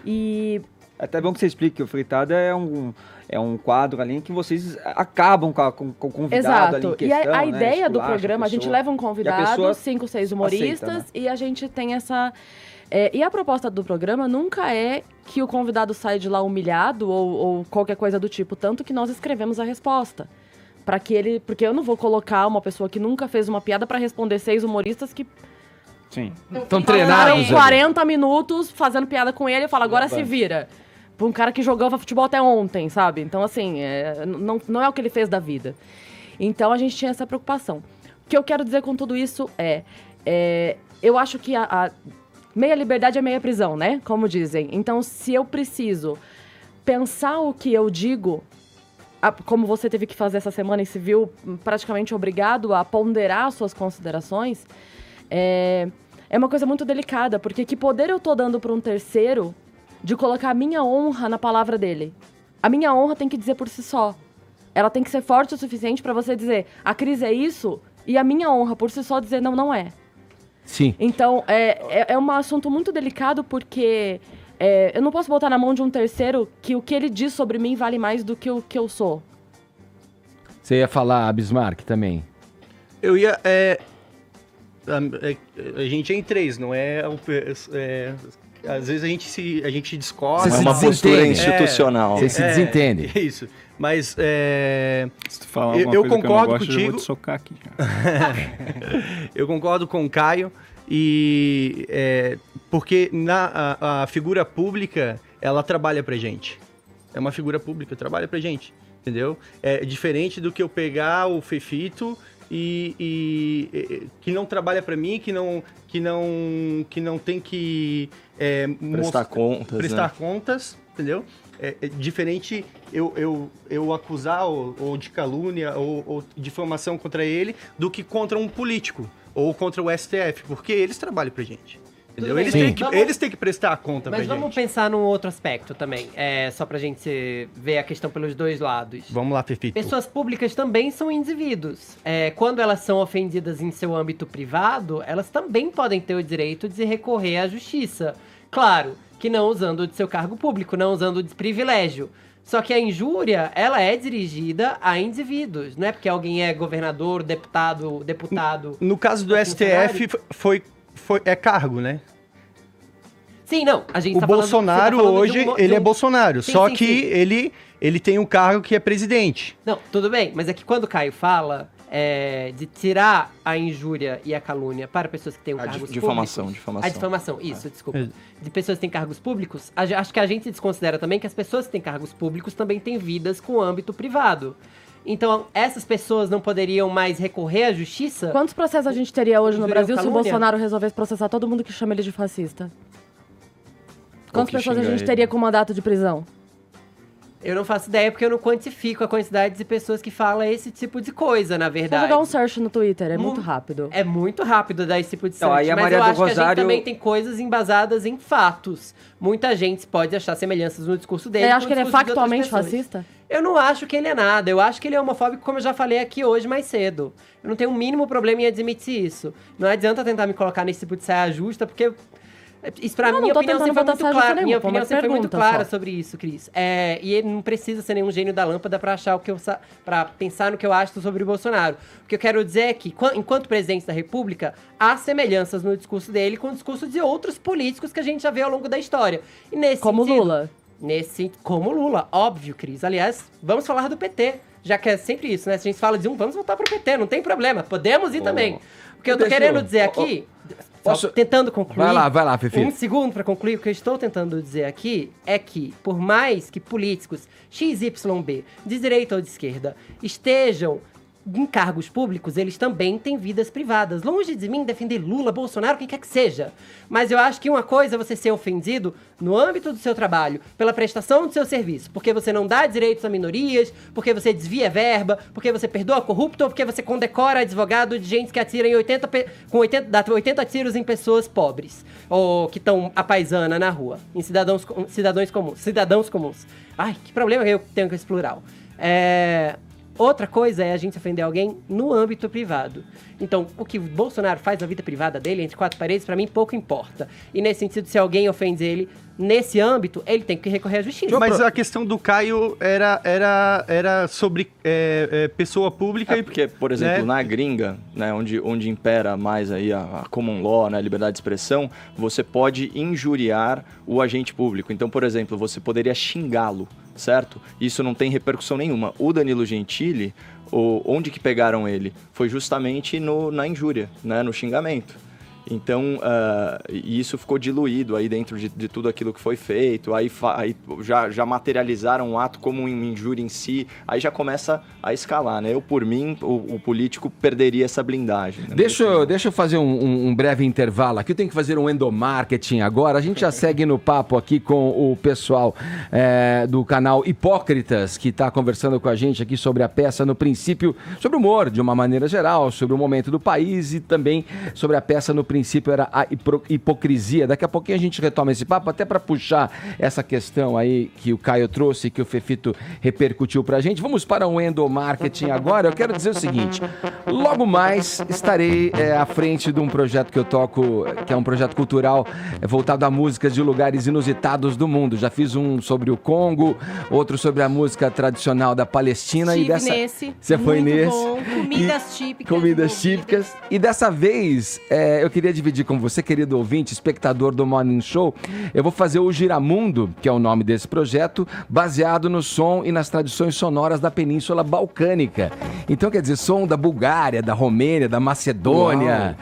E... Até bom que você explique que o Fritada é um quadro ali em que vocês acabam com o convidado ali em questão. E a né? ideia do programa, a gente leva um convidado, 5, 6 humoristas, aceita, né? E a gente tem essa... e a proposta do programa nunca é que o convidado saia de lá humilhado ou qualquer coisa do tipo, tanto que nós escrevemos a resposta. Porque eu não vou colocar uma pessoa que nunca fez uma piada para responder 6 humoristas que... Sim. Estão treinados. 40 minutos fazendo piada com ele e falo, agora se vira. Pra um cara que jogava futebol até ontem, sabe? Então, assim, não é o que ele fez da vida. Então, a gente tinha essa preocupação. O que eu quero dizer com tudo isso eu acho que a meia liberdade é meia prisão, né? Como dizem. Então, se eu preciso pensar o que eu digo, como você teve que fazer essa semana e se viu praticamente obrigado a ponderar suas considerações, é uma coisa muito delicada, porque que poder eu tô dando para um terceiro de colocar a minha honra na palavra dele? A minha honra tem que dizer por si só. Ela tem que ser forte o suficiente para você dizer, a Cris é isso, e a minha honra por si só dizer, não é. Sim. Então, é um assunto muito delicado, porque eu não posso botar na mão de um terceiro que o que ele diz sobre mim vale mais do que o que eu sou. Você ia falar Bismarck também? Eu ia... a gente é em 3, não é... às vezes a gente discorda. É uma postura institucional. Você se desentende. Isso. Mas Se tu falar eu coisa concordo que eu não gosto, contigo. eu vou te socar aqui. Eu concordo com o Caio. E porque a figura pública, ela trabalha pra gente. É uma figura pública, trabalha pra gente. Entendeu? É diferente do que eu pegar o Fefito e que não trabalha para mim, que não tem que prestar contas, entendeu? É diferente eu acusar ou de calúnia ou difamação contra ele do que contra um político ou contra o STF, porque eles trabalham pra gente. Entendeu? Eles têm que prestar conta pra gente. Mas vamos pensar num outro aspecto também, só pra gente ver a questão pelos dois lados. Vamos lá, Fefito. Pessoas públicas também são indivíduos. Quando elas são ofendidas em seu âmbito privado, elas também podem ter o direito de recorrer à justiça. Claro, que não usando de seu cargo público, não usando de privilégio. Só que a injúria, ela é dirigida a indivíduos. Não é porque alguém é governador, deputado... No caso do STF, é cargo, né? Sim, não. A gente o Bolsonaro hoje, ele é Bolsonaro. Sim, só sim, que sim. ele tem um cargo que é presidente. Não, tudo bem. Mas é que quando o Caio fala de tirar a injúria e a calúnia para pessoas que têm cargos difamação. públicos... A difamação, isso, desculpa. De pessoas que têm cargos públicos, acho que a gente desconsidera também que as pessoas que têm cargos públicos também têm vidas com âmbito privado. Então, essas pessoas não poderiam mais recorrer à justiça? Quantos processos a gente teria hoje no Brasil se o calúnia? Bolsonaro resolvesse processar todo mundo que chama ele de fascista? Quantas pessoas a gente teria com mandato de prisão? Eu não faço ideia porque eu não quantifico a quantidade de pessoas que falam esse tipo de coisa, na verdade. Só jogar um search no Twitter, é muito rápido. É muito rápido dar esse tipo de search, aí a mas Maria eu do acho que a Rosário... gente também tem coisas embasadas em fatos. Muita gente pode achar semelhanças no discurso dele. Você acha que ele é factualmente fascista? Eu não acho que ele é nada. Eu acho que ele é homofóbico, como eu já falei aqui hoje mais cedo. Eu não tenho o mínimo problema em admitir isso. Não adianta tentar me colocar nesse tipo de saia justa, porque... Isso pra minha opinião sempre foi muito clara. Minha opinião sempre foi muito clara sobre isso, Cris. E ele não precisa ser nenhum gênio da lâmpada pra achar pra pensar no que eu acho sobre o Bolsonaro. O que eu quero dizer é que, enquanto presidente da República, há semelhanças no discurso dele com o discurso de outros políticos que a gente já vê ao longo da história. E nesse como sentido, Lula. Como Lula, óbvio, Cris. Aliás, vamos falar do PT. já que é sempre isso, né? Se a gente fala de vamos voltar pro PT, não tem problema, podemos ir também. O que eu tô querendo dizer aqui, tentando concluir... Vai lá, Fifi. Um segundo para concluir, o que eu estou tentando dizer aqui é que, por mais que políticos XYB, de direita ou de esquerda, estejam em cargos públicos, eles também têm vidas privadas. Longe de mim defender Lula, Bolsonaro, quem quer que seja. Mas eu acho que uma coisa é você ser ofendido no âmbito do seu trabalho, pela prestação do seu serviço, porque você não dá direitos a minorias, porque você desvia verba, porque você perdoa corrupto, ou porque você condecora advogado de gente que atira em 80 tiros em pessoas pobres, ou que estão a paisana na rua, em cidadãos comuns. Ai, que problema que eu tenho com esse plural. Outra coisa é a gente ofender alguém no âmbito privado. Então, o que o Bolsonaro faz na vida privada dele, entre quatro paredes, pra mim pouco importa. E nesse sentido, se alguém ofende ele nesse âmbito, ele tem que recorrer à justiça. Mas a questão do Caio era sobre pessoa pública. Porque, por exemplo, na gringa, né, onde impera mais aí a common law, né, a liberdade de expressão, você pode injuriar o agente público. Então, por exemplo, você poderia xingá-lo, certo? Isso não tem repercussão nenhuma. O Danilo Gentili, onde que pegaram ele? Foi justamente na injúria, né, no xingamento. Então, isso ficou diluído aí dentro de tudo aquilo que foi feito, aí já materializaram um ato como uma injúria em si, aí já começa a escalar, né? Eu, por mim, o político perderia essa blindagem. Né? Deixa eu fazer um breve intervalo aqui, eu tenho que fazer um endomarketing agora, a gente já segue no papo aqui com o pessoal do canal Hipócritas, que está conversando com a gente aqui sobre a peça No Princípio, sobre o humor, de uma maneira geral, sobre o momento do país e também sobre a peça No Princípio era a hipocrisia. Daqui a pouquinho a gente retoma esse papo, até para puxar essa questão aí que o Caio trouxe, que o Fefito repercutiu pra gente. Vamos para um endomarketing agora. Eu quero dizer o seguinte, logo mais estarei à frente de um projeto que eu toco, que é um projeto cultural voltado a músicas de lugares inusitados do mundo. Já fiz um sobre o Congo, outro sobre a música tradicional da Palestina. Estive e dessa... nesse. Você foi nesse. Bom. Comidas típicas. Comidas típicas. E dessa vez, eu queria dividir com você, querido ouvinte, espectador do Morning Show. Eu vou fazer o Giramundo, que é o nome desse projeto, baseado no som e nas tradições sonoras da Península Balcânica. Então, quer dizer, som da Bulgária, da Romênia, da Macedônia,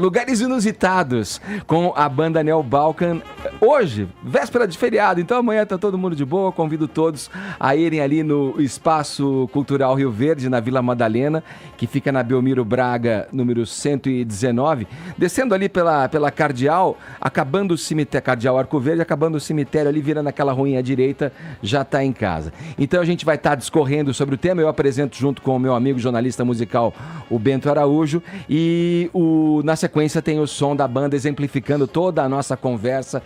lugares inusitados, com a banda Neo Balkan. Hoje, véspera de feriado, então amanhã tá todo mundo de boa, convido todos a irem ali no Espaço Cultural Rio Verde, na Vila Madalena, que fica na Belmiro Braga, número 119, descendo ali pela Cardeal, acabando o cemitério, Cardeal Arco Verde, acabando o cemitério ali, virando aquela ruinha à direita, já está em casa. Então a gente vai estar discorrendo sobre o tema, eu apresento junto com o meu amigo jornalista musical, o Bento Araújo, e na sequência tem o som da banda exemplificando toda a nossa conversa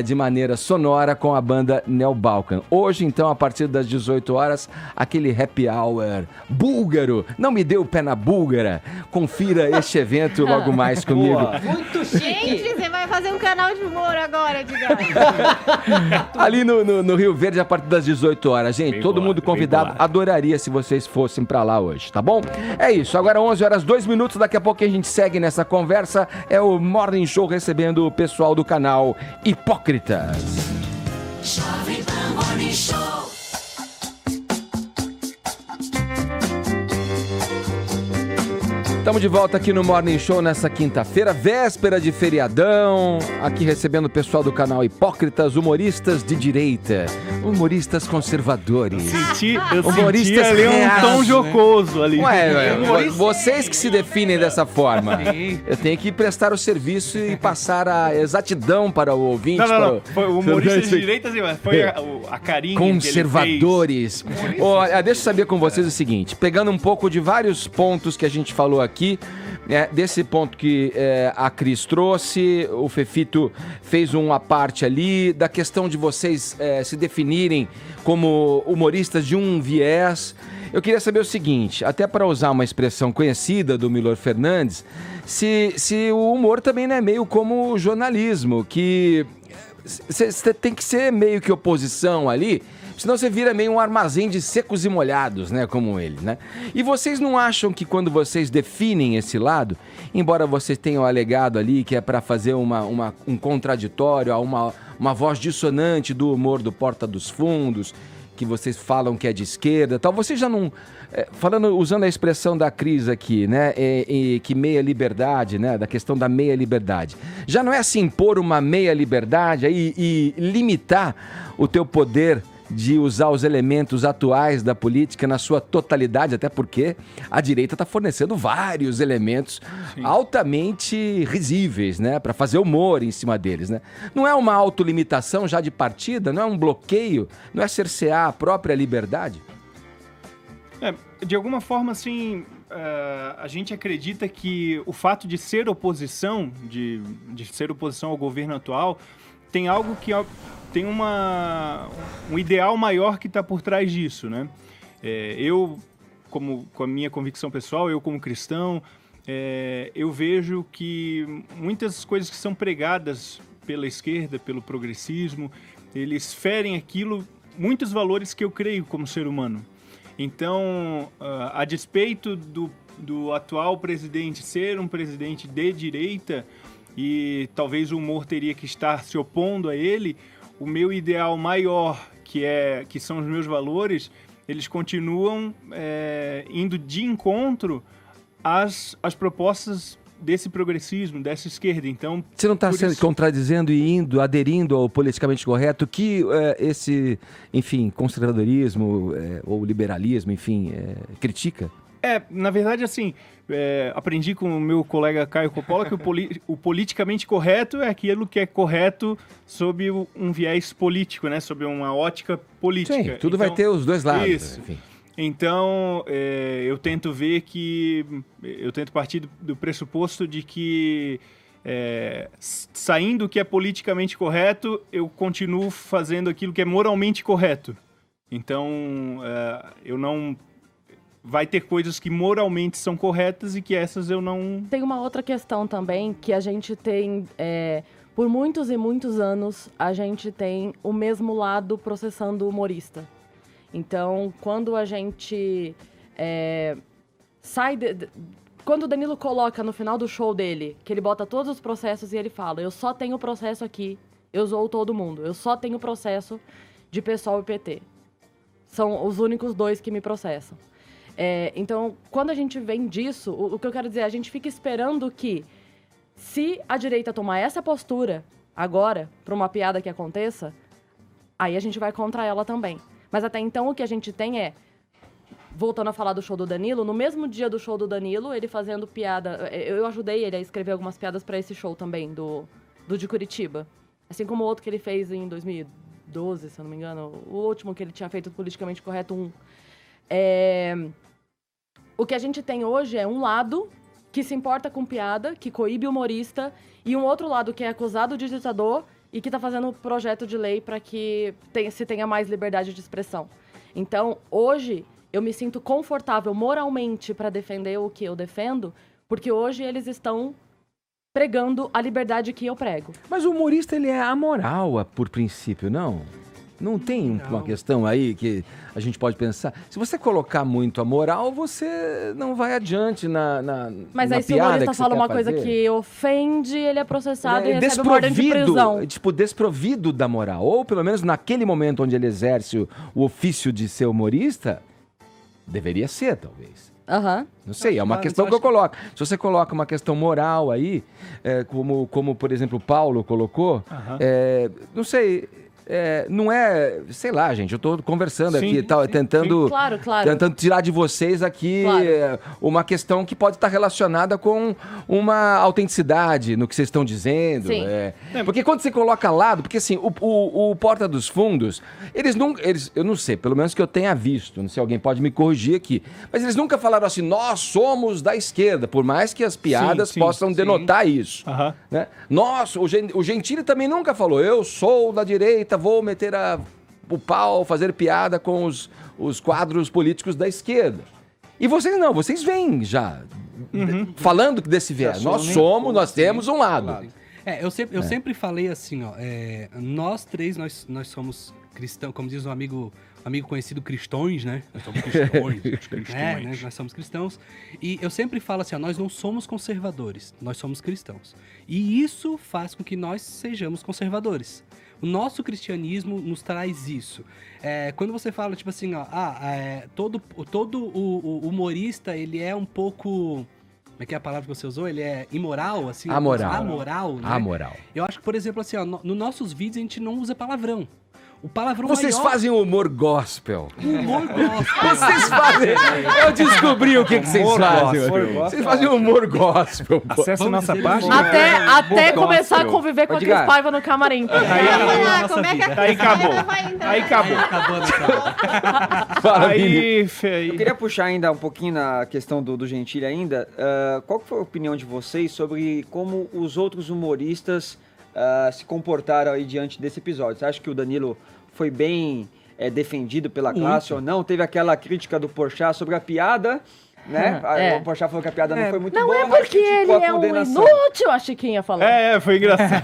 de maneira sonora com a banda Neo Balkan. Hoje, então, a partir das 18 horas, aquele happy hour búlgaro, não me dê o pé na búlgara, confira este evento logo mais comigo. Muito chique. Gente, você vai fazer um canal de humor agora, Edgar. Ali no Rio Verde, a partir das 18 horas. Gente, bem todo boa, mundo convidado. Adoraria se vocês fossem pra lá hoje, tá bom? É isso. Agora 11 horas 2 minutos. Daqui a pouco a gente segue nessa conversa. É o Morning Show recebendo o pessoal do canal Hipócritas. Jovem Pan Morning Show. Estamos de volta aqui no Morning Show nessa quinta-feira, véspera de feriadão, aqui recebendo o pessoal do canal Hipócritas, humoristas de direita, humoristas conservadores. Eu senti ali um tom jocoso ali. Vocês que se definem dessa forma. Eu tenho que prestar o serviço e passar a exatidão para o ouvinte. Não. Foi humoristas de direita, foi a carinha conservadores. Que ele fez. Deixa eu saber com vocês o seguinte, pegando um pouco de vários pontos que a gente falou aqui, desse ponto que a Cris trouxe, o Fefito fez uma parte ali, da questão de vocês se definirem como humoristas de um viés. Eu queria saber o seguinte, até para usar uma expressão conhecida do Milor Fernandes, se o humor também não é meio como o jornalismo, que você tem que ser meio que oposição ali, senão você vira meio um armazém de secos e molhados, né, como ele, né? E vocês não acham que quando vocês definem esse lado, embora vocês tenham alegado ali que é para fazer um contraditório, uma voz dissonante do humor do Porta dos Fundos, que vocês falam que é de esquerda, tal, você já não... usando a expressão da Cris aqui, né, que meia liberdade, né, da questão da meia liberdade, já não é se impor uma meia liberdade e limitar o teu poder de usar os elementos atuais da política na sua totalidade, até porque a direita está fornecendo vários elementos altamente risíveis, né, para fazer humor em cima deles, né? Não é uma autolimitação já de partida? Não é um bloqueio? Não é cercear a própria liberdade? De alguma forma, assim, a gente acredita que o fato de ser oposição, de ser oposição ao governo atual, tem algo que tem um ideal maior que está por trás disso, né? Eu, com a minha convicção pessoal, eu como cristão, eu vejo que muitas coisas que são pregadas pela esquerda, pelo progressismo, eles ferem muitos valores que eu creio como ser humano. Então, a despeito do atual presidente ser um presidente de direita, e talvez o humor teria que estar se opondo a ele, o meu ideal maior, que são os meus valores, eles continuam indo de encontro às propostas desse progressismo, dessa esquerda. Então, você não está se contradizendo e aderindo ao politicamente correto que esse, enfim, conservadorismo ou liberalismo, enfim, critica? Na verdade, assim, aprendi com o meu colega Caio Coppola que o politicamente correto é aquilo que é correto sob um viés político, né? Sob uma ótica política. Sim, tudo vai ter os dois lados. Isso. Enfim. Então, eu tento partir do pressuposto de que, saindo o que é politicamente correto, eu continuo fazendo aquilo que é moralmente correto. Então, eu não... Vai ter coisas que moralmente são corretas e que essas eu não... Tem uma outra questão também, que a gente tem... por muitos e muitos anos, a gente tem o mesmo lado processando o humorista. Então, quando a gente sai... Quando o Danilo coloca no final do show dele, que ele bota todos os processos e ele fala: eu só tenho processo aqui, eu zoo todo mundo. Eu só tenho processo de PSOL e PT. São os únicos dois que me processam. Então, quando a gente vem disso, o que eu quero dizer, a gente fica esperando que, se a direita tomar essa postura agora, para uma piada que aconteça, aí a gente vai contra ela também. Mas até então o que a gente tem voltando a falar do show do Danilo, no mesmo dia do show do Danilo, ele fazendo piada, eu ajudei ele a escrever algumas piadas para esse show também, do de Curitiba. Assim como o outro que ele fez em 2012, se eu não me engano, o último que ele tinha feito politicamente correto, O que a gente tem hoje é um lado que se importa com piada, que coíbe o humorista, e um outro lado que é acusado de ditador e que está fazendo projeto de lei para que se tenha mais liberdade de expressão. Então, hoje, eu me sinto confortável moralmente para defender o que eu defendo, porque hoje eles estão pregando a liberdade que eu prego. Mas o humorista, ele é amoral, por princípio, não? Não tem uma questão aí que a gente pode pensar? Se você colocar muito a moral, você não vai adiante Mas na aí se o humorista fala uma coisa que ofende, ele é processado e recebe uma ordem de prisão. Desprovido da moral. Ou pelo menos naquele momento onde ele exerce o ofício de ser humorista, deveria ser, talvez. Não sei, é uma questão que eu coloco. Se você coloca uma questão moral aí, como por exemplo o Paulo colocou, não sei... não é, sei lá, gente, eu tô conversando aqui, tentando tirar de vocês aqui uma questão que pode estar relacionada com uma autenticidade no que vocês estão dizendo. Porque quando você coloca lado, porque assim, o Porta dos Fundos, eu não sei, pelo menos que eu tenha visto, não sei, alguém pode me corrigir aqui, mas eles nunca falaram assim, nós somos da esquerda, por mais que as piadas possam denotar isso. Né? O Gentili também nunca falou, eu sou da direita, vou meter o pau, fazer piada com os quadros políticos da esquerda. E vocês não, vocês vêm já falando desse viés. Nós temos um lado. Eu sempre falei assim, nós três, nós somos cristãos, como diz um amigo conhecido, cristões, né? Nós somos cristões. Nós somos cristãos. E eu sempre falo assim, nós não somos conservadores, nós somos cristãos. E isso faz com que nós sejamos conservadores. O nosso cristianismo nos traz isso. Quando você fala, tipo assim, ó, todo o humorista, ele é um pouco... Como é que é a palavra que você usou? Ele é imoral, assim? Amoral, né? Amoral. Eu acho que, por exemplo, assim, ó, nos nossos vídeos a gente não usa palavrão. O palavrão Vocês maior... fazem humor gospel. Humor gospel. Vocês fazem... Eu descobri o que vocês fazem. Vocês fazem humor gospel. Pô. Acesse a nossa página. Até começar a conviver com a Cris Paiva no camarim. Aí acabou. Aí acabou. Aí, eu queria puxar ainda um pouquinho na questão do Gentili ainda. Qual foi a opinião de vocês sobre como os outros humoristas se comportaram aí diante desse episódio? Você acha que o Danilo foi bem defendido pela classe ou não? Teve aquela crítica do Porchat sobre a piada, né? O Porchat falou que a piada não foi muito boa, Não é mas porque criticou ele a é um condenação. inútil, a Chiquinha falou. Foi engraçado.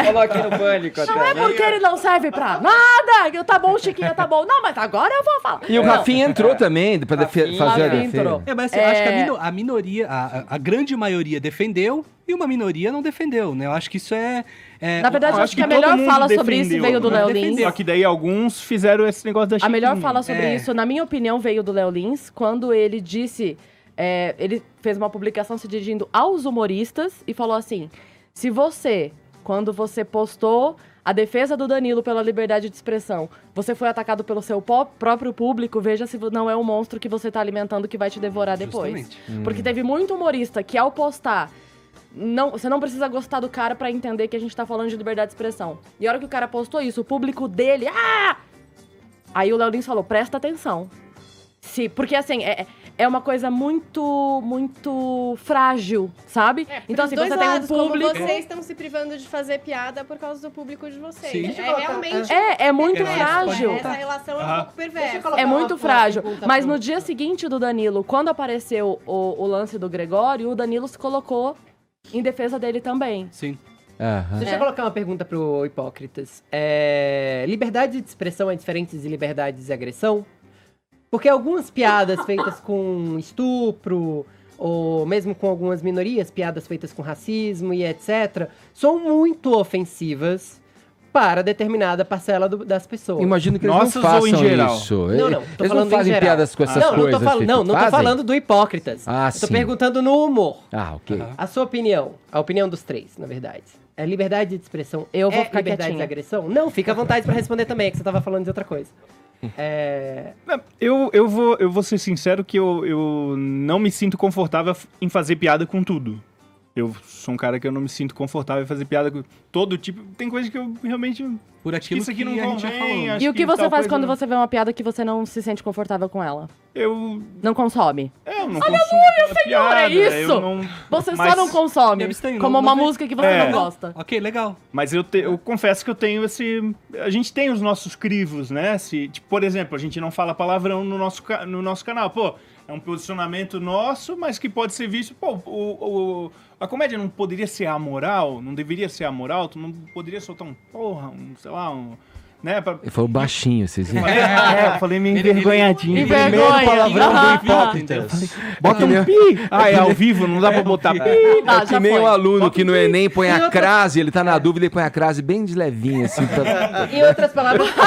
Falou aqui no Pânico até. Não é porque ele não serve pra nada. Tá bom, Chiquinha, tá bom. Não, mas agora eu vou falar. E o Rafinha entrou também pra fazer a defesa. Mas assim, acho que a minoria, a grande maioria defendeu e uma minoria não defendeu, né? Eu acho que isso Na verdade, eu acho que a melhor fala sobre isso veio do Léo Lins. Só que daí alguns fizeram esse negócio da Chiquinha. A melhor fala sobre isso, na minha opinião, veio do Léo Lins, quando ele disse... ele fez uma publicação se dirigindo aos humoristas e falou assim: se você, quando você postou a defesa do Danilo pela liberdade de expressão, você foi atacado pelo seu próprio público, veja se não é um monstro que você tá alimentando que vai te devorar depois. Porque teve muito humorista que, ao postar... você não precisa gostar do cara pra entender que a gente tá falando de liberdade de expressão. E a hora que o cara postou isso, o público dele... Aí o Léo Lins falou, presta atenção. Porque assim, é uma coisa muito, muito frágil, sabe? Então assim, você tem um público... Como vocês estão se privando de fazer piada por causa do público de vocês. Sim. Realmente... É muito frágil. Essa relação é um pouco perversa. É muito frágil. Mas no dia seguinte do Danilo, quando apareceu o lance do Gregório, o Danilo se colocou em defesa dele também. Sim. Deixa eu colocar uma pergunta pro Hipócritas. Liberdade de expressão é diferente de liberdade de agressão? Porque algumas piadas feitas com estupro, ou mesmo com algumas minorias, piadas feitas com racismo e etc., são muito ofensivas para determinada parcela das pessoas. Imagino que eles não façam isso. Eles não fazem piadas com essas coisas. Não tô falando do Hipócritas. Sim. Tô perguntando no humor. Ok. A sua opinião, a opinião dos três, na verdade. É liberdade de expressão? Eu vou ficar liberdade quietinha. de agressão? Não, fica à vontade para responder também, é que você tava falando de outra coisa. Eu vou ser sincero que eu não me sinto confortável em fazer piada com tudo. Eu sou um cara que eu não me sinto confortável em fazer piada com todo tipo. Tem coisa que eu realmente... Por aquilo isso aqui que não a gente já falou. E o que você faz quando você vê uma piada que você não se sente confortável com ela? Eu... Não consome? Eu não Aleluia, consumo Senhor, piada, é isso! Você só não consome, como uma música que você não gosta. Ok, legal. Mas eu confesso que eu tenho esse... A gente tem os nossos crivos, né? Tipo, por exemplo, a gente não fala palavrão no nosso canal. Pô, é um posicionamento nosso, mas que pode ser visto... Pô, a comédia não poderia ser amoral? Não deveria ser amoral? Tu não poderia soltar sei lá, né? Ele falou baixinho, vocês viram? Eu falei meio envergonhadinho. Primeiro palavrão do Hipócritas. Bota um pi! É ao vivo, não dá pra botar pi. É que nem o aluno que no Enem põe a crase, ele tá na dúvida e põe a crase bem de levinho, assim. Em outras palavras, o que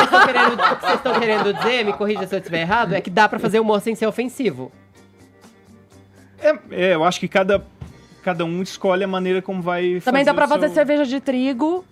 vocês estão querendo dizer, me corrija se eu estiver errado, é que dá pra fazer humor sem ser ofensivo. Eu acho que cada um escolhe a maneira como vai Também dá pra fazer cerveja de trigo.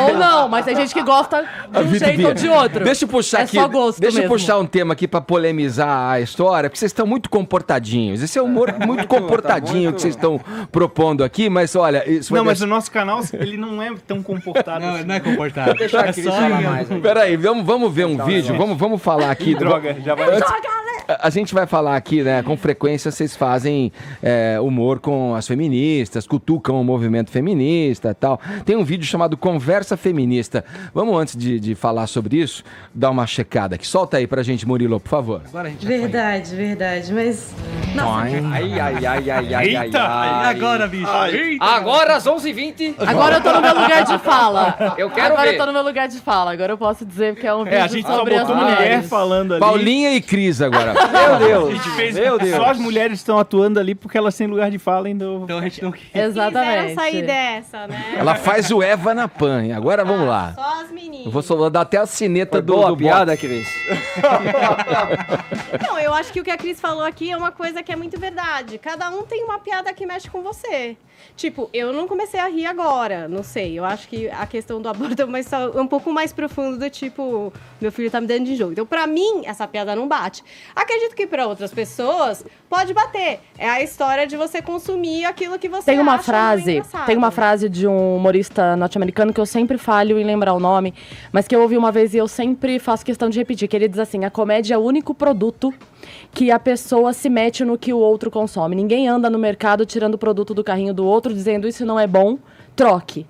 Ou não, mas tem gente que gosta de um jeito ou de outro. Deixa eu puxar aqui. Só gosto Deixa eu mesmo. puxar um tema aqui pra polemizar a história, porque vocês estão muito comportadinhos. Esse é um humor muito comportadinho que vocês estão propondo aqui, mas olha... Isso mas o nosso canal, ele não é tão comportado assim. Não é comportado. Deixa a Cris falar mais aí. Peraí, vamos ver um vídeo, vamos falar aqui. Droga, já vai... A gente vai falar aqui, né? Com frequência vocês fazem humor com as feministas, cutucam o movimento feminista e tal. Tem um vídeo chamado Conversa Feminista. Vamos, antes de falar sobre isso, dar uma checada aqui. Solta aí pra gente, Murilo, por favor. Agora a gente Verdade, mas... Nossa, Ai. Agora, bicho. Agora às 11h20. Agora eu tô no meu lugar de fala. Eu quero Agora ver. eu tô no meu lugar de fala. Agora eu posso dizer que é um vídeo A gente só sobre as botou mulher mulheres. falando ali. Paulinha e Cris agora. Meu Deus. A gente fez, Meu Deus. só as mulheres estão atuando ali porque elas têm lugar de fala ainda. Então a gente não... Exatamente. Quiseram sair dessa, né? Ela faz o Eva na Pan. E agora vamos lá. Só as meninas. Eu vou só dar até a sineta do Boa do piada, box. Cris. Não, eu acho que o que a Cris falou aqui é uma coisa que é muito verdade. Cada um tem uma piada que mexe com você. Tipo, eu não comecei a rir agora, não sei. Eu acho que a questão do aborto é um pouco mais profundo do tipo, meu filho tá me dando de jogo. Então, pra mim, essa piada não bate. Acredito que pra outras pessoas pode bater. É a história de você consumir aquilo que você Tem uma acha frase, engraçado. tem uma frase de um humorista norte-americano que eu sempre falho em lembrar o nome, mas que eu ouvi uma vez e eu sempre faço questão de repetir, que ele diz assim: a comédia é o único produto que a pessoa se mete no que o outro consome. Ninguém anda no mercado tirando o produto do carrinho do outro, dizendo isso não é bom, troque.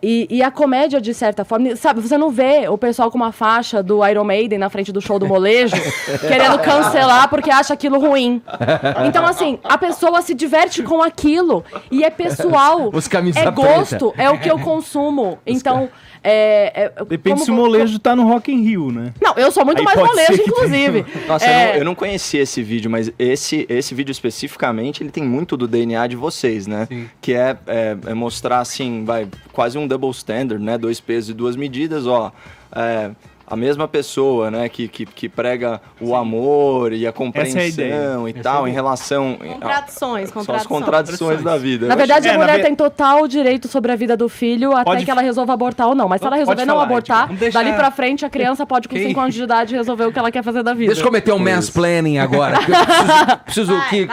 E a comédia, de certa forma, sabe, você não vê o pessoal com uma faixa do Iron Maiden na frente do show do molejo querendo cancelar porque acha aquilo ruim. Então, assim, a pessoa se diverte com aquilo e é pessoal, Os camisa é gosto, preta. é o que eu consumo. Então, Depende se o molejo tá no Rock in Rio, né? Não, eu sou muito Aí mais pode molejo, ser que inclusive. Nossa, eu não conhecia esse vídeo, mas esse vídeo especificamente, ele tem muito do DNA de vocês, né? Sim. Que é mostrar, assim, quase um double standard, né? 2 pesos e 2 medidas, ó. A mesma pessoa, né, que prega o amor e a compreensão e tal, em relação... Contradições. São as contradições da vida. Na verdade, a mulher na tem total direito sobre a vida do filho até que ela resolva abortar ou não. Mas se ela resolver não falar, abortar, vamos deixar- dali pra frente a criança pode, com 5 anos de idade, resolver o que ela quer fazer da vida. Deixa eu cometer um mansplaining agora. Porque eu preciso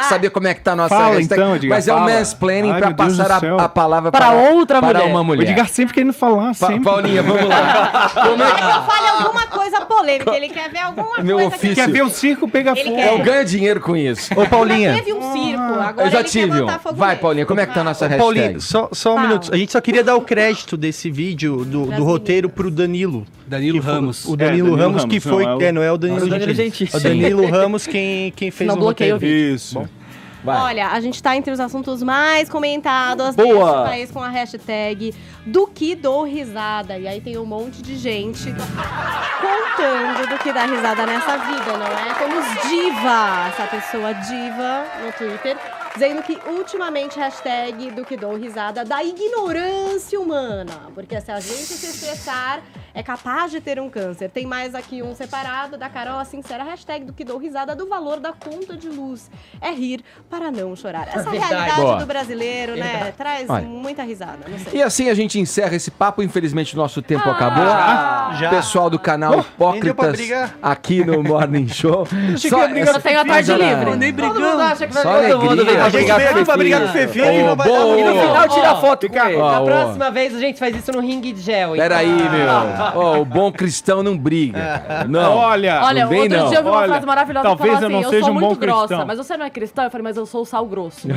saber como é que tá a nossa Fala, hashtag. então, Edgar, Mas é um fala. mansplaining Ai, pra meu Deus passar do céu. a palavra Para outra para mulher. uma O mulher. Edgar sempre querendo falar, sempre. Paulinha, vamos lá. Como é Ele fala alguma coisa polêmica, ele quer ver alguma Meu coisa ofício. Quer ver o circo pegar Ele fogo. quer. Eu ganho dinheiro com isso. Ô, Paulinha. Teve um circo, agora Eu já ele quer tive um. botar fogo Vai, nele. Paulinha, como é que tá a nossa hashtag? Paulinho, só um Fala. minuto. A gente só queria dar o crédito desse vídeo do roteiro pro Danilo. Danilo Ramos. O Danilo Danilo Ramos que Ramos, foi... não, é o- não é o Danilo Gentili. É o Danilo Ramos quem fez Não o bloqueia roteiro. o vídeo. Isso. Vai. Olha, a gente tá entre os assuntos mais comentados Boa. desse país com a hashtag do que dou risada. E aí tem um monte de gente contando do que dá risada nessa vida, não é? Temos Diva, essa pessoa Diva no Twitter, dizendo que ultimamente hashtag do que dou risada da ignorância humana. Porque se a gente se estressar, é capaz de ter um câncer. Tem mais aqui um separado da Carol, a sincera hashtag do que dou risada do valor da conta de luz. É rir para não chorar. Essa Verdade. realidade Boa. do brasileiro, né, traz Olha. muita risada. Não sei. E assim a gente encerra esse papo. Infelizmente, o nosso tempo acabou. Já. Pessoal do canal nem deu pra Hipócritas brigar. aqui no Morning Show. Eu tenho a tarde livre. Nem Todo mundo brigando. acha que vai Só todo mundo alegria. vem A gente brigar veio com aqui pra brigar com o Fefinho. Fefinho e não vai dar boa. muito. E no final tira Ó, foto com ele. ó, Na ó. próxima vez a gente faz isso no ringue de gel. hein? Peraí, meu. Ó, o bom cristão não briga. cara. Não. Olha, Olha, não vem, outro não. dia eu vi uma Olha, frase maravilhosa que talvez falou eu não assim, eu seja sou um muito bom grossa, cristão. mas você não é cristão? Eu falei, mas eu sou o sal grosso.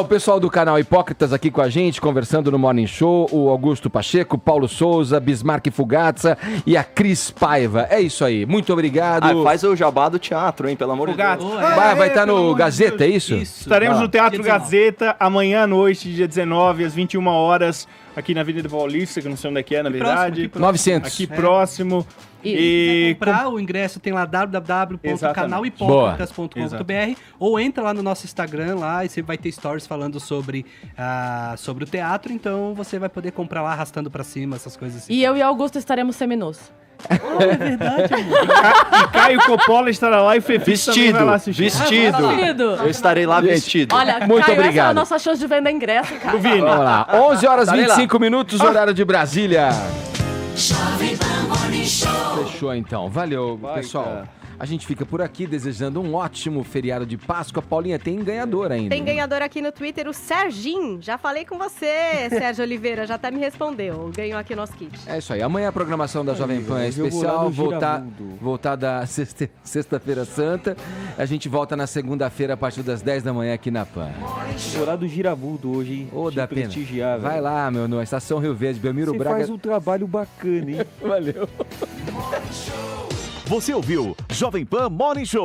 O pessoal do canal Hipócritas aqui com a gente, conversando no Morning Show, o Augusto Pacheco, Paulo Souza, Bismarck Fugazza e a Cris Paiva. É isso aí, muito obrigado. Faz o jabá do teatro, hein, pelo amor de Deus. Vai estar no Gazeta, é isso? Estaremos no Teatro Dia 19. Gazeta amanhã à noite, dia 19, às 21 horas, aqui na Avenida Paulista, que eu não sei onde é que é, na verdade. próximo. 900. Aqui próximo. E comprar o ingresso tem lá www.canalhipócritas.com.br ou entra lá no nosso Instagram lá e você vai ter stories falando sobre o teatro, então você vai poder comprar lá arrastando pra cima, essas coisas assim. E eu e Augusto estaremos seminus. É verdade, amor. E Caio Coppola estará lá e Fefi também vai lá assistir. Vestido. Querido. Eu estarei lá vestido. Olha, Muito Caio, essa é obrigado. a nossa chance de vender ingresso, cara. Vini. Vamos lá, 11 horas e Estarei lá. 25 minutos, horário de Brasília. Fechou então, valeu pessoal. A gente fica por aqui desejando um ótimo feriado de Páscoa. Paulinha, tem ganhador ainda. Tem ganhador aqui no Twitter, o Serginho. Já falei com você, Sérgio Oliveira, já até me respondeu. Ganhou aqui o nosso kit. É isso aí. Amanhã a programação da Jovem Pan é especial. Voltar da sexta-feira santa. A gente volta na segunda-feira a partir das 10 da manhã aqui na Pan. Horário do Giramudo hoje, hein? Ô, da pena. prestigiar, Vai lá, meu, na Estação Rio Verde, Belmiro Você Braga. faz um trabalho bacana, hein? Valeu. Você ouviu Jovem Pan Morning Show.